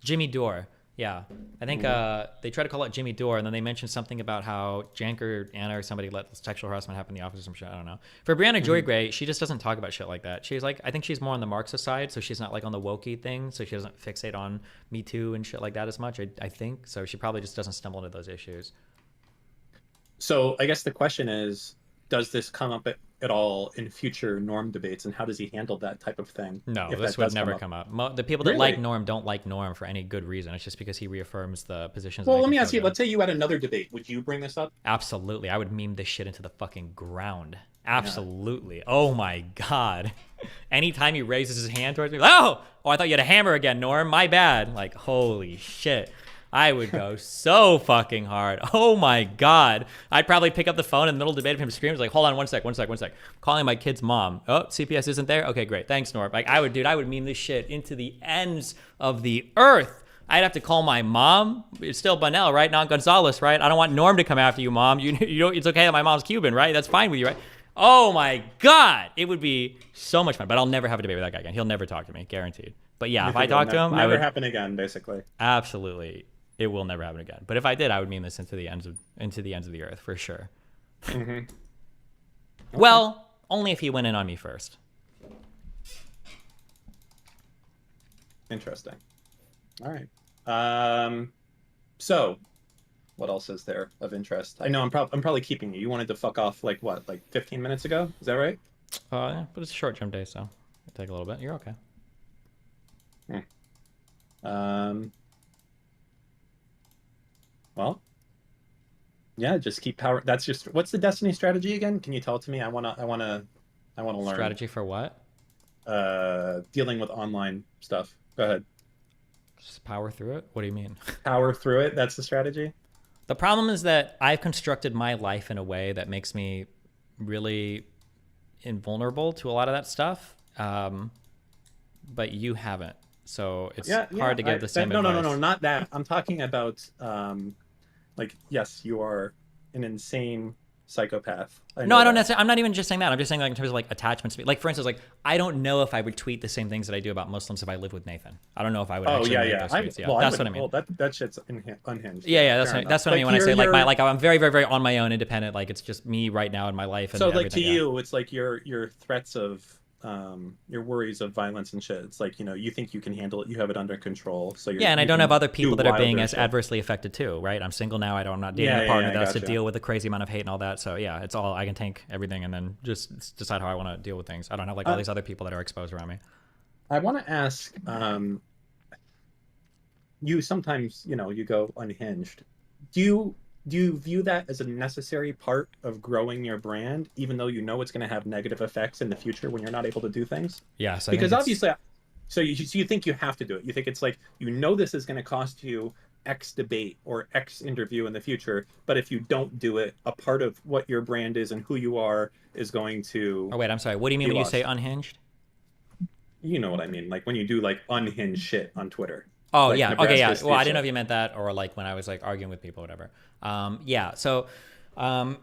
Jimmy Dore. Yeah. I think they try to call it Jimmy Dore, and then they mentioned something about how Jank or Anna or somebody let sexual harassment happen in the office or some shit. I don't know. For Brianna Joy Gray, she just doesn't talk about shit like that. She's like, I think she's more on the Marxist side, so she's not like on the wokey thing, so she doesn't fixate on Me Too and shit like that as much, I think. So she probably just doesn't stumble into those issues. So I guess the question is, does this come up at all in future Norm debates, and how does he handle that type of thing? No, this would never come up. The people that like Norm don't like Norm for any good reason. It's just because he reaffirms the positions. Well, let me ask you, let's say you had another debate. Would you bring this up? Absolutely. I would meme this shit into the fucking ground. Absolutely. Yeah. Oh my God. Anytime he raises his hand towards me, oh, I thought you had a hammer again, Norm. My bad. Like, holy shit. I would go so fucking hard. Oh my God. I'd probably pick up the phone in the middle of the debate of him screaming, like, hold on one sec. Calling my kid's mom. Oh, CPS isn't there? Okay, great. Thanks, Norm. Like, I would meme this shit into the ends of the earth. I'd have to call my mom. It's still Bunnell, right? Not Gonzalez, right? I don't want Norm to come after you, Mom. You know, it's okay that my mom's Cuban, right? That's fine with you, right? Oh my God. It would be so much fun, but I'll never have a debate with that guy again. He'll never talk to me, guaranteed. But yeah, if I talk to him, I would never happen again, basically. Absolutely. It will never happen again. But if I did, I would meme this into the ends of the earth for sure. Okay. Well, only if he went in on me first. Interesting. All right. So, what else is there of interest? I know I'm probably keeping you. You wanted to fuck off like 15 minutes ago? Is that right? Yeah, but it's a short gym day, so it'll take a little bit. You're okay. Well, yeah, just keep power. That's just, what's the Destiny strategy again? Can you tell it to me? I wanna learn. Strategy for what? Dealing with online stuff. Go ahead. Just power through it? What do you mean? Power through it. That's the strategy. The problem is that I've constructed my life in a way that makes me really invulnerable to a lot of that stuff. But you haven't. So it's hard to give the same advice. No, not that. I'm talking about, yes, you are an insane psychopath. No, I don't necessarily. I'm not even just saying that. I'm just saying like in terms of like attachments. Like for instance, like I don't know if I would tweet the same things that I do about Muslims if I lived with Nathan. I don't know if I would. Those tweets. Yeah, that's what I mean. Well, that shit's unhinged. Yeah, that's what I mean when I say like I'm very, very, very on my own, independent. Like it's just me right now in my life. And so like to you, it's like your threats of your worries of violence and shit. It's like, you think you can handle it, you have it under control. So and I don't have other people that are being as adversely affected too, right? I'm single now. I'm not dating a partner that has to deal with a crazy amount of hate and all that. So yeah, it's all, I can tank everything and then just decide how I want to deal with things. I don't have like all these other people that are exposed around me. I want to ask, you sometimes, you go unhinged. Do you view that as a necessary part of growing your brand, even though you know it's going to have negative effects in the future when you're not able to do things? Yes. Because obviously, so you think you have to do it. You think it's like, this is going to cost you X debate or X interview in the future, but if you don't do it, a part of what your brand is and who you are is going to... Oh, wait, I'm sorry. What do you mean when you say unhinged? You know what I mean. Like when you do like unhinged shit on Twitter. Oh, like, yeah. Okay, yeah. Well, I didn't know if you meant that or like when I was like arguing with people or whatever. Yeah. So a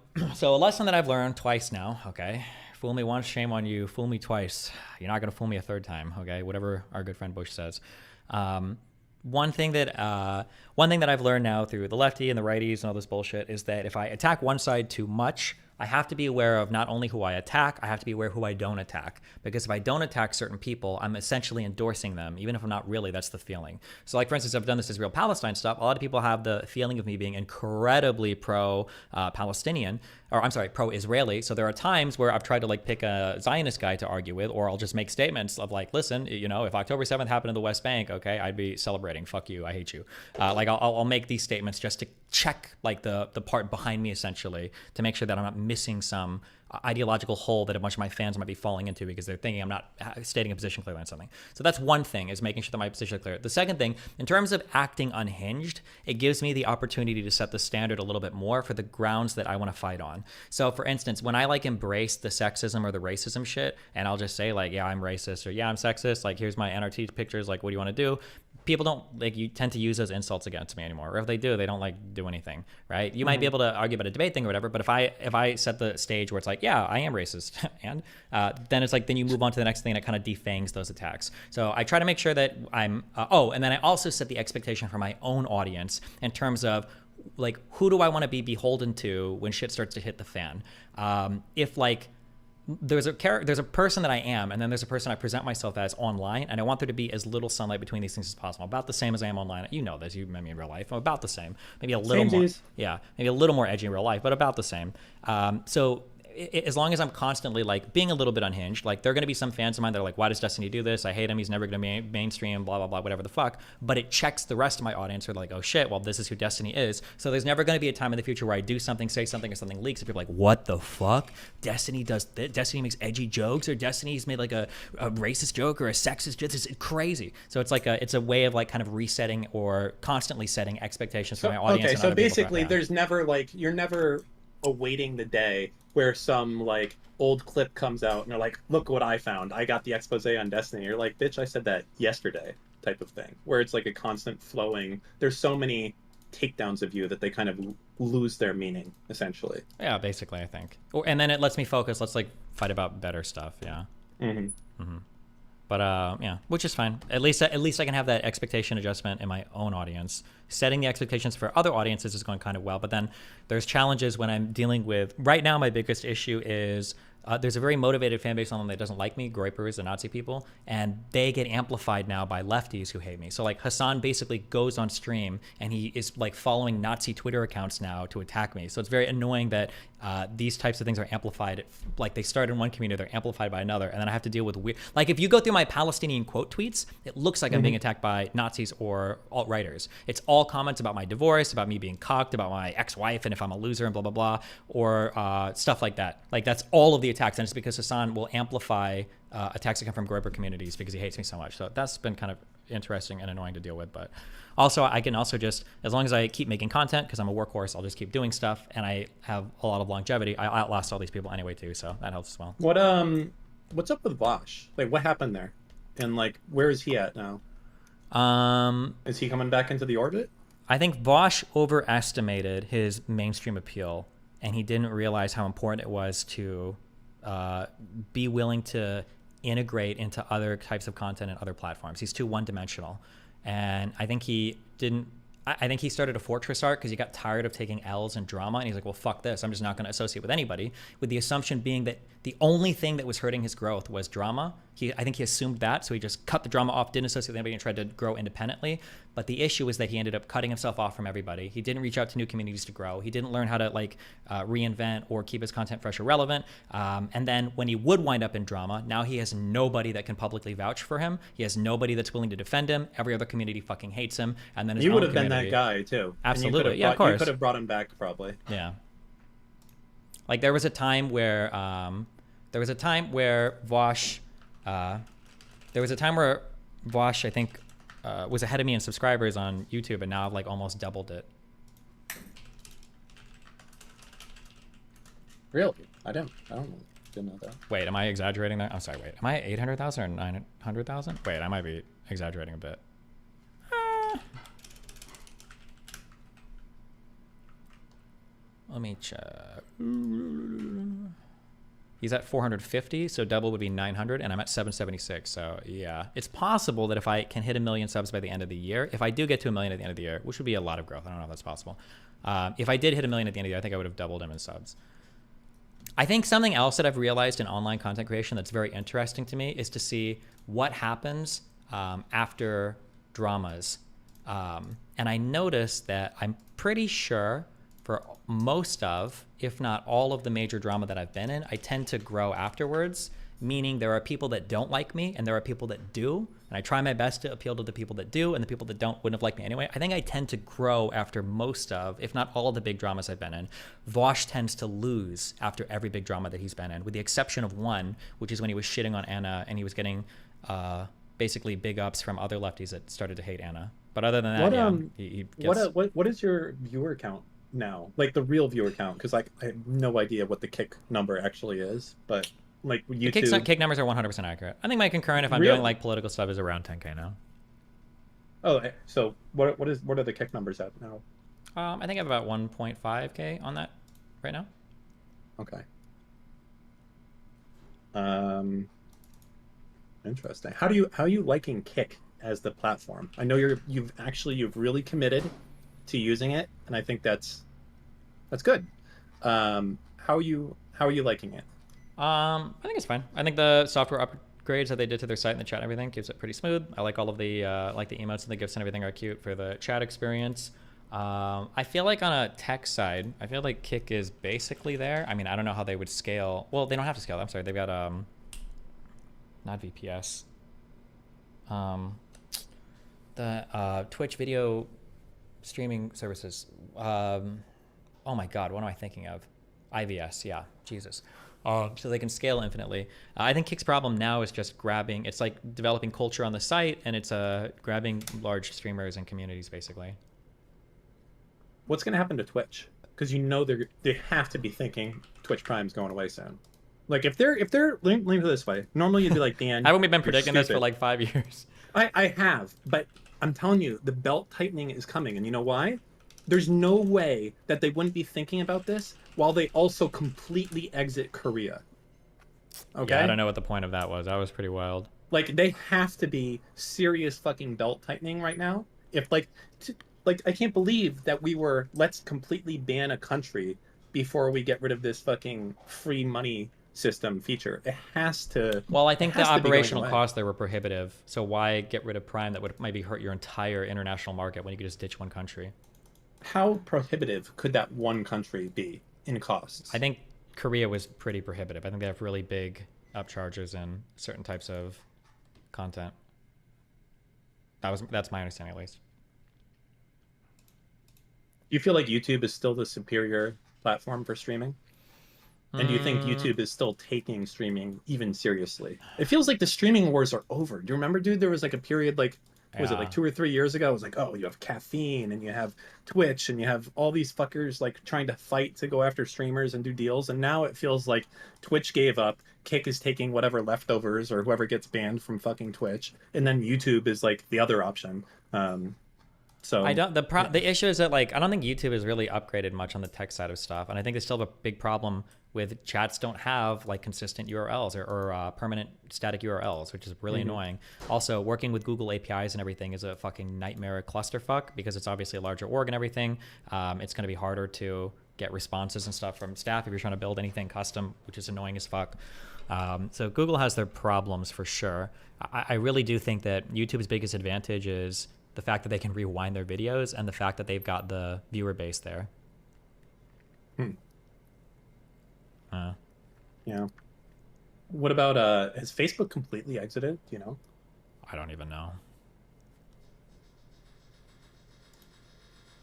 lesson that I've learned twice now, okay? Fool me once, shame on you. Fool me twice. You're not going to fool me a third time, okay? Whatever our good friend Bush says. One thing that I've learned now through the lefty and the righties and all this bullshit is that if I attack one side too much, I have to be aware of not only who I attack, I have to be aware of who I don't attack. Because if I don't attack certain people, I'm essentially endorsing them, even if I'm not really, that's the feeling. So like, for instance, I've done this Israel Palestine stuff. A lot of people have the feeling of me being incredibly pro-Palestinian, or I'm sorry, pro-Israeli. So there are times where I've tried to like pick a Zionist guy to argue with, or I'll just make statements of like, listen, if October 7th happened in the West Bank, okay, I'd be celebrating. Fuck you, I hate you. Like I'll make these statements just to check like the part behind me essentially, to make sure that I'm not missing some ideological hole that a bunch of my fans might be falling into because they're thinking I'm not stating a position clearly on something. So that's one thing, is making sure that my position is clear. The second thing, in terms of acting unhinged, it gives me the opportunity to set the standard a little bit more for the grounds that I want to fight on. So for instance, when I like embrace the sexism or the racism shit, and I'll just say like, yeah, I'm racist, or yeah, I'm sexist, like here's my NRT pictures, like what do you want to do? people don't like you tend to use those insults against me anymore, or if they do, they don't like do anything, right? You might be able to argue about a debate thing or whatever, but if I set the stage where it's like, yeah, I am racist, and then it's like, then you move on to the next thing that kind of defangs those attacks. So I try to make sure that I'm and then I also set the expectation for my own audience in terms of like, who do I want to be beholden to when shit starts to hit the fan? If like there's a person that I am, and then there's a person I present myself as online, and I want there to be as little sunlight between these things as possible. I'm about the same as I am online. You know this, you met me in real life. I'm about the same, maybe a little more. Yeah, maybe a little more edgy in real life, but about the same. So as long as I'm constantly like being a little bit unhinged, like there are going to be some fans of mine that are like, why does Destiny do this? I hate him. He's never going to be mainstream, blah, blah, blah, whatever the fuck. But it checks the rest of my audience who are like, oh shit, well, this is who Destiny is. So there's never going to be a time in the future where I do something, say something, or something leaks, and people are like, what the fuck? Destiny does this? Destiny makes edgy jokes, or Destiny's made like a racist joke or a sexist joke. It's crazy. So it's like it's a way of like kind of resetting or constantly setting expectations for my audience. Okay, so basically there's never like, you're never awaiting the day where some like old clip comes out and they're like, look what I found, I got the expose on Destiny. You're like, bitch, I said that yesterday, type of thing, where it's like a constant flowing. There's so many takedowns of you that they kind of lose their meaning, essentially. Yeah, basically, I think. And then it lets me focus. Let's like fight about better stuff. Yeah. But yeah, which is fine. At least I can have that expectation adjustment in my own audience. Setting the expectations for other audiences is going kind of well, but then there's challenges when I'm dealing with. Right now, my biggest issue is there's a very motivated fan base online that doesn't like me, groypers, the Nazi people, and they get amplified now by lefties who hate me. So like Hassan basically goes on stream and he is like following Nazi Twitter accounts now to attack me. So it's very annoying that these types of things are amplified. Like they start in one community, they're amplified by another, and then I have to deal with weird. Like if you go through my Palestinian quote tweets, it looks like I'm being attacked by Nazis or alt-righters. It's all comments about my divorce, about me being cocked, about my ex-wife, and if I'm a loser and blah blah blah, or stuff like that. Like that's all of the attacks, and it's because Hassan will amplify attacks that come from groyper communities because he hates me so much. So that's been kind of interesting and annoying to deal with. But also I can also just, as long as I keep making content, because I'm a workhorse, I'll just keep doing stuff, and I have a lot of longevity. I outlast all these people anyway too, so that helps as well. What's up with Vosh? Like what happened there? And like where is he at now? Is he coming back into the orbit? I think Vosh overestimated his mainstream appeal, and he didn't realize how important it was to be willing to integrate into other types of content and other platforms. He's too one-dimensional, and I think he didn't. I think he started a fortress arc because he got tired of taking L's and drama, and he's like, well, fuck this. I'm just not going to associate with anybody, with the assumption being that the only thing that was hurting his growth was drama. I think he assumed that, so he just cut the drama off, didn't associate with anybody, and tried to grow independently. But the issue is that he ended up cutting himself off from everybody. He didn't reach out to new communities to grow. He didn't learn how to reinvent or keep his content fresh or relevant. And then when he would wind up in drama, now he has nobody that can publicly vouch for him. He has nobody that's willing to defend him. Every other community fucking hates him. And then his you would have been that guy too. Absolutely, yeah, of course. You could have brought him back probably. Yeah. Like there was a time where Vosh, I think, was ahead of me in subscribers on YouTube, and now I've like almost doubled it. Really? I don't know that. Wait, am I exaggerating that? I'm sorry, wait. Am I 800,000 or 900,000? Wait, I might be exaggerating a bit. Let me check. He's at 450, so double would be 900, and I'm at 776. So yeah, it's possible that if I can hit 1 million subs by the end of the year, if I do get to 1 million at the end of the year, which would be a lot of growth, I don't know if that's possible. If I did hit 1 million at the end of the year, I think I would have doubled him in subs. I think something else that I've realized in online content creation that's very interesting to me is to see what happens after dramas. And I noticed that I'm pretty sure for most of, if not all of the major drama that I've been in, I tend to grow afterwards, meaning there are people that don't like me and there are people that do. And I try my best to appeal to the people that do, and the people that don't wouldn't have liked me anyway. I think I tend to grow after most of, if not all of the big dramas I've been in. Vosh tends to lose after every big drama that he's been in, with the exception of one, which is when he was shitting on Anna and he was getting basically big ups from other lefties that started to hate Anna. But other than that, he gets... What is your viewer count now, like the real viewer count? Because like I have no idea what the kick number actually is, but like YouTube, the kick numbers are 100% accurate. I think my concurrent, if I'm doing like political stuff, is around 10K now. Oh, so what are the kick numbers at now? I think I have about 1.5K on that right now. Okay. Um, Interesting. How are you liking Kick as the platform? I know you've really committed to using it, and I think that's good. How are you liking it? I think it's fine. I think the software upgrades that they did to their site and the chat and everything keeps it pretty smooth. I like all of the like the emotes and the gifs and everything are cute for the chat experience. I feel like on a tech side, I feel like Kick is basically there. I mean, I don't know how they would scale. Well, they don't have to scale. I'm sorry, they've got not VPS. Um, the Twitch video streaming services. Oh my God, what am I thinking of? IVS, yeah, Jesus. So they can scale infinitely. I think Kick's problem now is just grabbing. It's like developing culture on the site, and it's grabbing large streamers and communities basically. What's going to happen to Twitch? Because they have to be thinking Twitch Prime's going away soon. Like if they're let me put it this way. Normally you'd be like, Dan, Haven't we been you're predicting this for stupid. like 5 years? I have, but I'm telling you, the belt tightening is coming, and you know why? There's no way that they wouldn't be thinking about this while they also completely exit Korea. Yeah, I Okay? don't know what the point of that was. That was pretty wild. Like they have to be serious fucking belt tightening right now. If like I can't believe that we were let's completely ban a country before we get rid of this fucking free money system feature. Well, I It think the has to be going operational away. costs there were prohibitive. So why get rid of Prime that would maybe hurt your entire international market when you could just ditch one country? How prohibitive could that one country be in I costs? think Korea was pretty prohibitive. I think they have really big upcharges in certain types of content. That's my understanding at least. Do you feel like YouTube is still the superior platform for streaming? And do you think Mm, YouTube is still taking streaming even seriously? It feels like the streaming wars are over. Do you remember, dude? There was like a period like was it like yeah. 2 or 3 years ago? It was like, oh, you have caffeine and you have Twitch and you have all these fuckers like trying to fight to go after streamers and do deals. And now it feels like Twitch gave up. Kick is taking whatever leftovers or whoever gets banned from fucking Twitch, and then YouTube is like the other option. Um, I so don't. yeah. The issue is that like I don't think YouTube has really upgraded much on the tech side of stuff, and I think they still have a big problem with chats don't have like consistent URLs or permanent static URLs, which is really Mhm. annoying. Also, working with Google APIs and everything is a fucking nightmare clusterfuck because it's obviously a larger org and everything. It's going to be harder to get responses and stuff from staff if you're trying to build anything custom, which is annoying as fuck. So Google has their problems for sure. I really do think that YouTube's biggest advantage is the fact that they can rewind their videos and the fact that they've got the viewer base there. Hmm. Uh, Yeah. What about has Facebook completely exited? Do you know? I don't even know.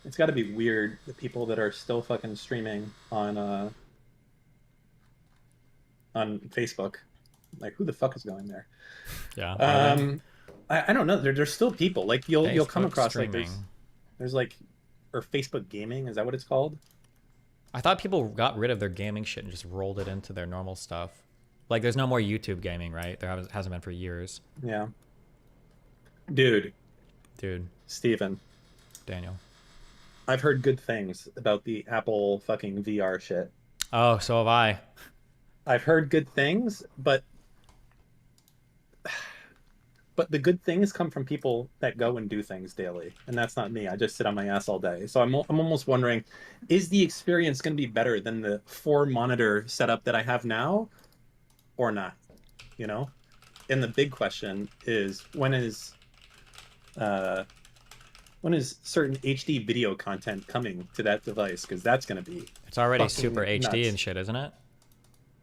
It's got to be weird the people that are still fucking streaming on Facebook. Like who the fuck is going there? Yeah, are they? Um I don't know. There's still people. Like you'll come Facebook across like there's streaming. there's like or Facebook gaming, is that what it's called? I thought people got rid of their gaming shit and just rolled it into their normal stuff. Like, there's no more YouTube gaming, right? Hasn't been for years. Yeah. Dude, Dude, Steven, Daniel. I've heard good things about the Apple fucking VR shit. Oh, so have I. I've heard good things, but the good things come from people that go and do things daily, and that's not me. I just sit on my ass all day. So I'm almost wondering, is the experience going to be better than the four monitor setup that I have now, or not? You know. And the big question is uh when is certain HD video content coming to that device? Because that's going to be It's already super fucking HD and nuts. shit, isn't it?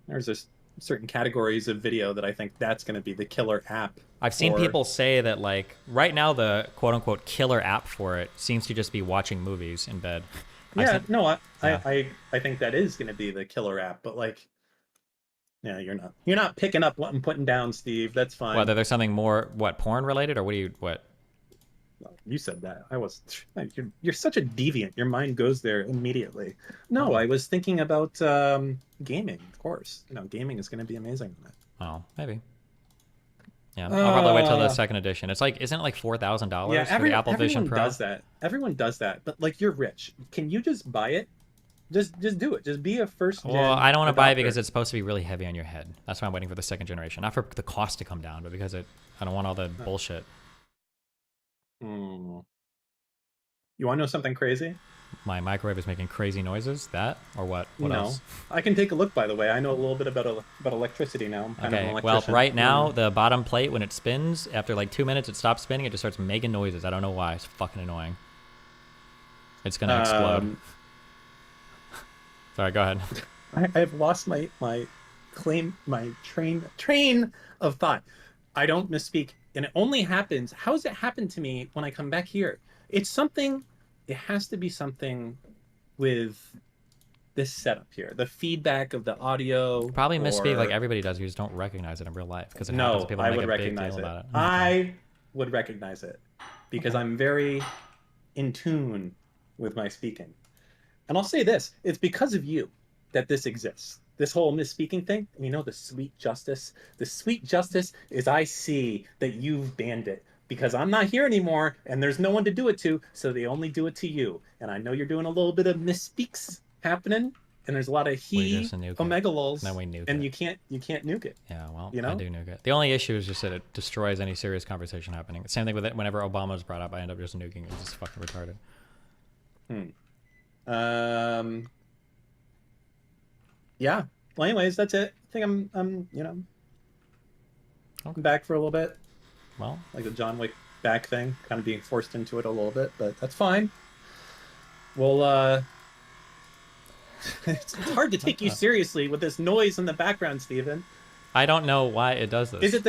There's just certain categories of video that I think that's going to be the killer app I've seen for. people say that, like, right now the quote unquote killer app for it seems to just be watching movies in bed. I've Yeah, seen, no, I yeah. I I think that is going to be the killer app, but like, yeah, you're not picking up what I'm putting down, Steve. That's fine. Whether there's something more, what, porn related, or what? Well, you said that. I was. You're such a deviant. Your mind goes there immediately. No, Oh, I was thinking about gaming. Of course, gaming is going to be amazing on it. oh, maybe. Yeah, I'll probably wait till the second edition. It's like, isn't it like $4,000 for the Apple Vision everyone Pro? does that. Everyone does that. But like, you're rich. Can you just buy it? Just do it. Just be a first gen. Well, I don't want to buy it adopter. because it's supposed to be really heavy on your head. That's why I'm waiting for the second generation. Not for the cost to come down, but because I don't want all the bullshit. Hmm. You want to know something crazy? My microwave is making crazy noises. That or what? What No. else? I can take a look. By the way, I know a little bit about electricity now. I'm kind of an Okay. Well, electrician. right now the bottom plate, when it spins, after like 2 minutes, it stops spinning. It just starts making noises. I don't know why. It's fucking annoying. It's gonna explode. Sorry. Go ahead. I've lost my train of thought. I don't misspeak, and it only happens. How does it happen to me when I come back here? It's something. It has to be something with this setup here, the feedback of the audio. Probably misspeak like everybody does. You just don't recognize it in real life because it happens. People I make would a big recognize deal it. about it. I would recognize it because I'm very in tune with my speaking. And I'll say this, it's because of you that this exists. This whole misspeaking thing, and you know, the sweet justice is I see that you've banned it because I'm not here anymore and there's no one to do it to, so they only do it to you. And I know you're doing a little bit of misspeaks happening, and there's a lot of omega lols, and you can't nuke it. Yeah, well, you know? I do nuke it. The only issue is just that it destroys any serious conversation happening. Same thing with it. Whenever Obama's brought up, I end up just nuking it. It's just fucking retarded. Yeah. Well, anyways, that's it. I think I'm I'm back for a little bit. Well, like the John Wick back thing, kind of being forced into it a little bit, but that's fine. Well, it's hard to take you seriously with this noise in the background, Steven. I don't know why it does this. Is it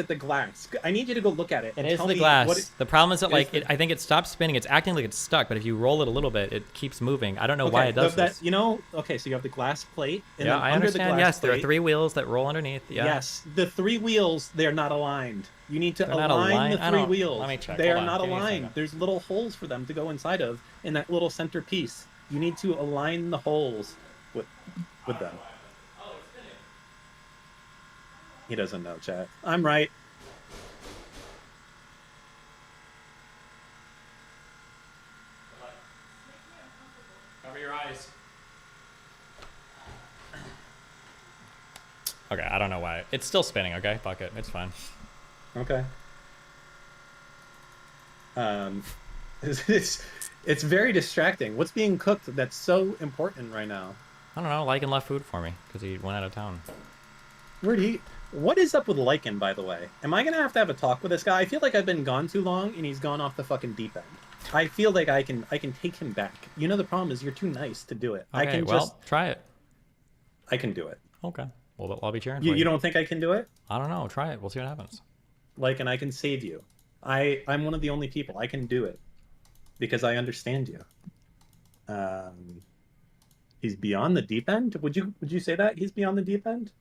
the glass? I need you to go look at it. It is the glass. The problem is that I think it stops spinning. It's acting like it's stuck, but if you roll it a little bit, it keeps moving. I don't know why it does this. You know, okay, so you have the glass plate. And yeah, then I under understand. The glass yes, plate, there are 3 wheels that roll underneath. Yeah. Yes, the 3 wheels, they're not aligned. You need to align the 3 wheels. Let me check. They are not aligned. There's little holes for them to go inside of in that little center piece. You need to align the holes with them. He doesn't know, chat. I'm right. Cover your eyes. Okay, I don't know why. It's still spinning, okay? Fuck it. It's fine. Okay. It's very distracting. What's being cooked that's so important right now? I don't know. Lycan left food for me because he went out of town. Where'd he... What is up with Lycan, by the way? Am I gonna have to have a talk with this guy? I feel like I've been gone too long, and he's gone off the fucking deep end. I feel like I can take him back. You know, the problem is you're too nice to do it. Okay, I can try it. I can do it. Okay. Well, I'll be cheering for you. You don't think I can do it? I don't know. Try it. We'll see what happens. Lycan, I can save you. I'm one of the only people. I can do it. Because I understand you. He's beyond the deep end? Would you say that? He's beyond the deep end?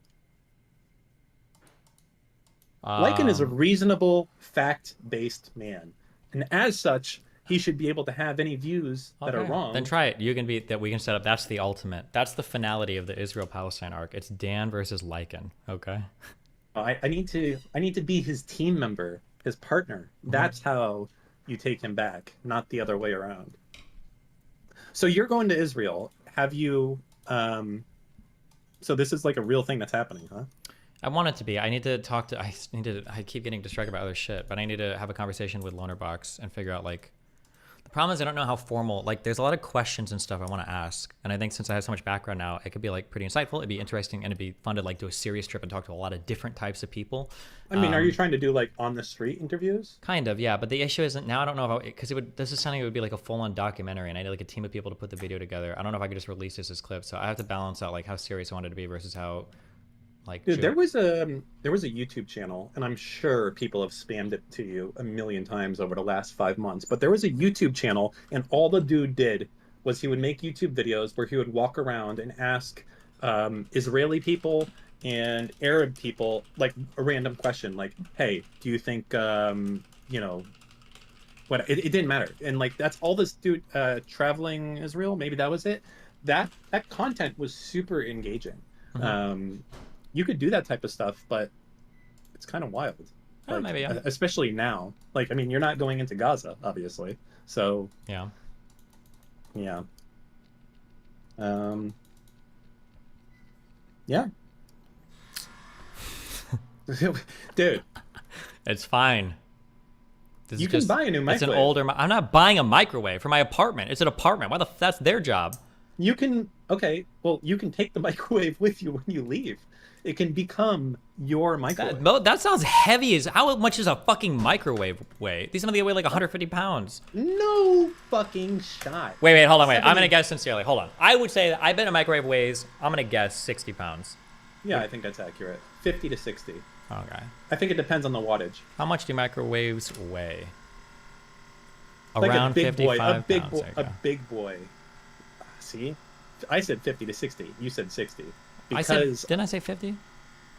Lycan is a reasonable, fact-based man. And as such, he should be able to have any views that are wrong. Then try it. You can we can set up. That's the ultimate. That's the finality of the Israel-Palestine arc. It's Dan versus Lycan. Okay. I need to be his team member, his partner. That's how you take him back, not the other way around. So you're going to Israel. Have you? So this is like a real thing that's happening, huh? I want it to be. I need to talk to. I keep getting distracted by other shit, but I need to have a conversation with Lonerbox and figure out like. The problem is I don't know how formal. Like, there's a lot of questions and stuff I want to ask, and I think since I have so much background now, it could be like pretty insightful. It'd be interesting, and it'd be fun to like do a serious trip and talk to a lot of different types of people. I mean, are you trying to do like on the street interviews? Kind of, yeah. But the issue isn't now. I don't know if because it would. This is something that would be like a full-on documentary, and I need like a team of people to put the video together. I don't know if I could just release this as clips, so I have to balance out like how serious I wanted to be versus how. Like, dude, there was a YouTube channel, and I'm sure people have spammed it to you a million times over the last 5 months, but there was a YouTube channel, and all the dude did was he would make YouTube videos where he would walk around and ask Israeli people and Arab people like a random question, like, hey, do you think you know what, it didn't matter, and like that's all this dude traveling Israel, maybe that was it. That content was super engaging. You could do that type of stuff, but it's kind of wild. Oh, Like, maybe, yeah. especially now. Like, I mean, you're not going into Gaza, obviously. So, Yeah. yeah. Um, yeah. Dude, It's fine. This you is can just, buy a new it's an microwave. older. I'm not buying a microwave for my apartment. It's an apartment. Why the? That's their job. You can, okay, well, you can take the microwave with you when you leave. It can become your microwave. That sounds heavy. As how much is a fucking microwave weigh? These some of the weigh like 150 pounds. No fucking shot. Wait, hold on, wait. 70. I'm gonna guess sincerely. Hold on. I would say that I bet a microwave weighs. I'm gonna guess 60 pounds. Yeah, I think that's accurate. 50 to 60. Okay. I think it depends on the wattage. How much do microwaves weigh? Like Around a big boy, 55 a big pounds. boy, There you a go. big boy. See, I said 50 to 60. You said 60 I said, because didn't I say 50?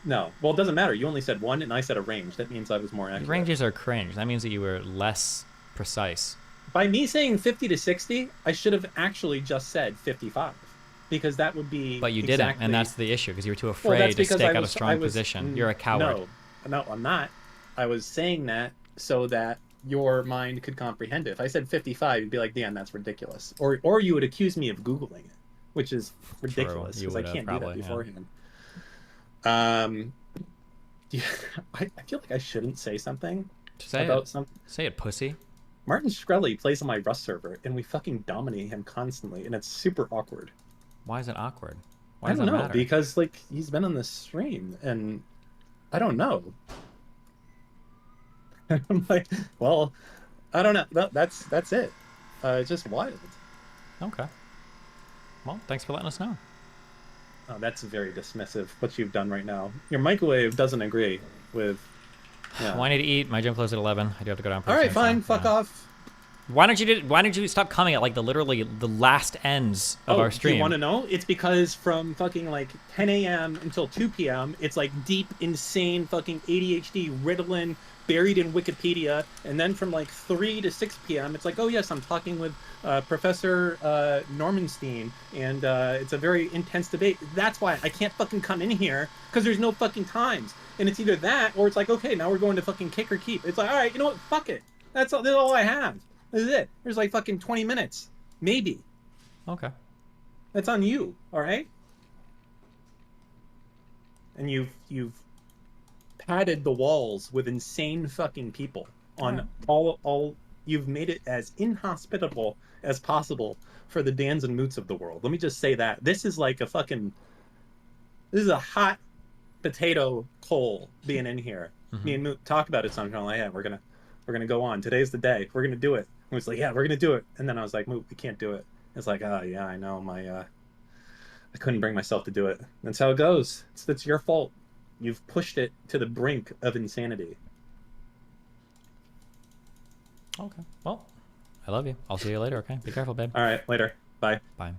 no. Well, it doesn't matter. You only said one, and I said a range. That means I was more accurate. Ranges are cringe. That means that you were less precise. By me saying 50 to 60, I should have actually just said 55, because that would be. But you didn't, and that's the issue, because you were too Well, afraid that's to because stake I out a was, strong position. You're a coward. No, I'm not. I was saying that so that your mind could comprehend it. If I said 55, you'd be like, Dan, that's ridiculous. Or you would accuse me of Googling it, which is ridiculous You because I would have, can't do that probably, beforehand. Yeah, I feel like I shouldn't say something Say about it. some. Say it, pussy. Martin Shkreli plays on my Rust server, and we fucking dominate him constantly, and it's super awkward. Why is it awkward? Why I does don't that know, matter? because like he's been on the stream, and I don't know. I'm like, well, I don't know. That's it. It's just wild. Okay. Well, thanks for letting us know. Oh, that's very dismissive. What you've done right now. Your microwave doesn't agree with. Yeah. Well, I need to eat. My gym closes at 11. I do have to go down. All right, soon, fine. so, Fuck yeah. off. Why don't you stop coming at like literally the last ends of our stream? Do you want to know? It's because from fucking like 10 a.m. until 2 p.m., it's like deep, insane fucking ADHD Ritalin buried in Wikipedia. And then from like 3 to 6 p.m., it's like, oh, yes, I'm talking with Professor Normanstein. And it's a very intense debate. That's why I can't fucking come in here, because there's no fucking times. And it's either that or it's like, okay, now we're going to fucking kick or keep. It's like, all right, you know what? Fuck it. That's all I have. This is it. There's like fucking 20 minutes. Maybe. Okay. That's on you, all right? And you've padded the walls with insane fucking people on all you've made it as inhospitable as possible for the Dans and Moots of the world. Let me just say that. This is like this is a hot potato coal being in here. Mm-hmm. Me and Moot talk about it sometime. Like, yeah, we're gonna go on. Today's the day. We're gonna do it. And it's like, yeah, we're gonna do it. And then I was like, Moot, we can't do it. It's like, oh yeah, I know. I couldn't bring myself to do it. That's how it goes. It's your fault. You've pushed it to the brink of insanity. Okay. Well, I love you. I'll see you later. Okay. Be careful, babe. All right, later. Bye. Bye.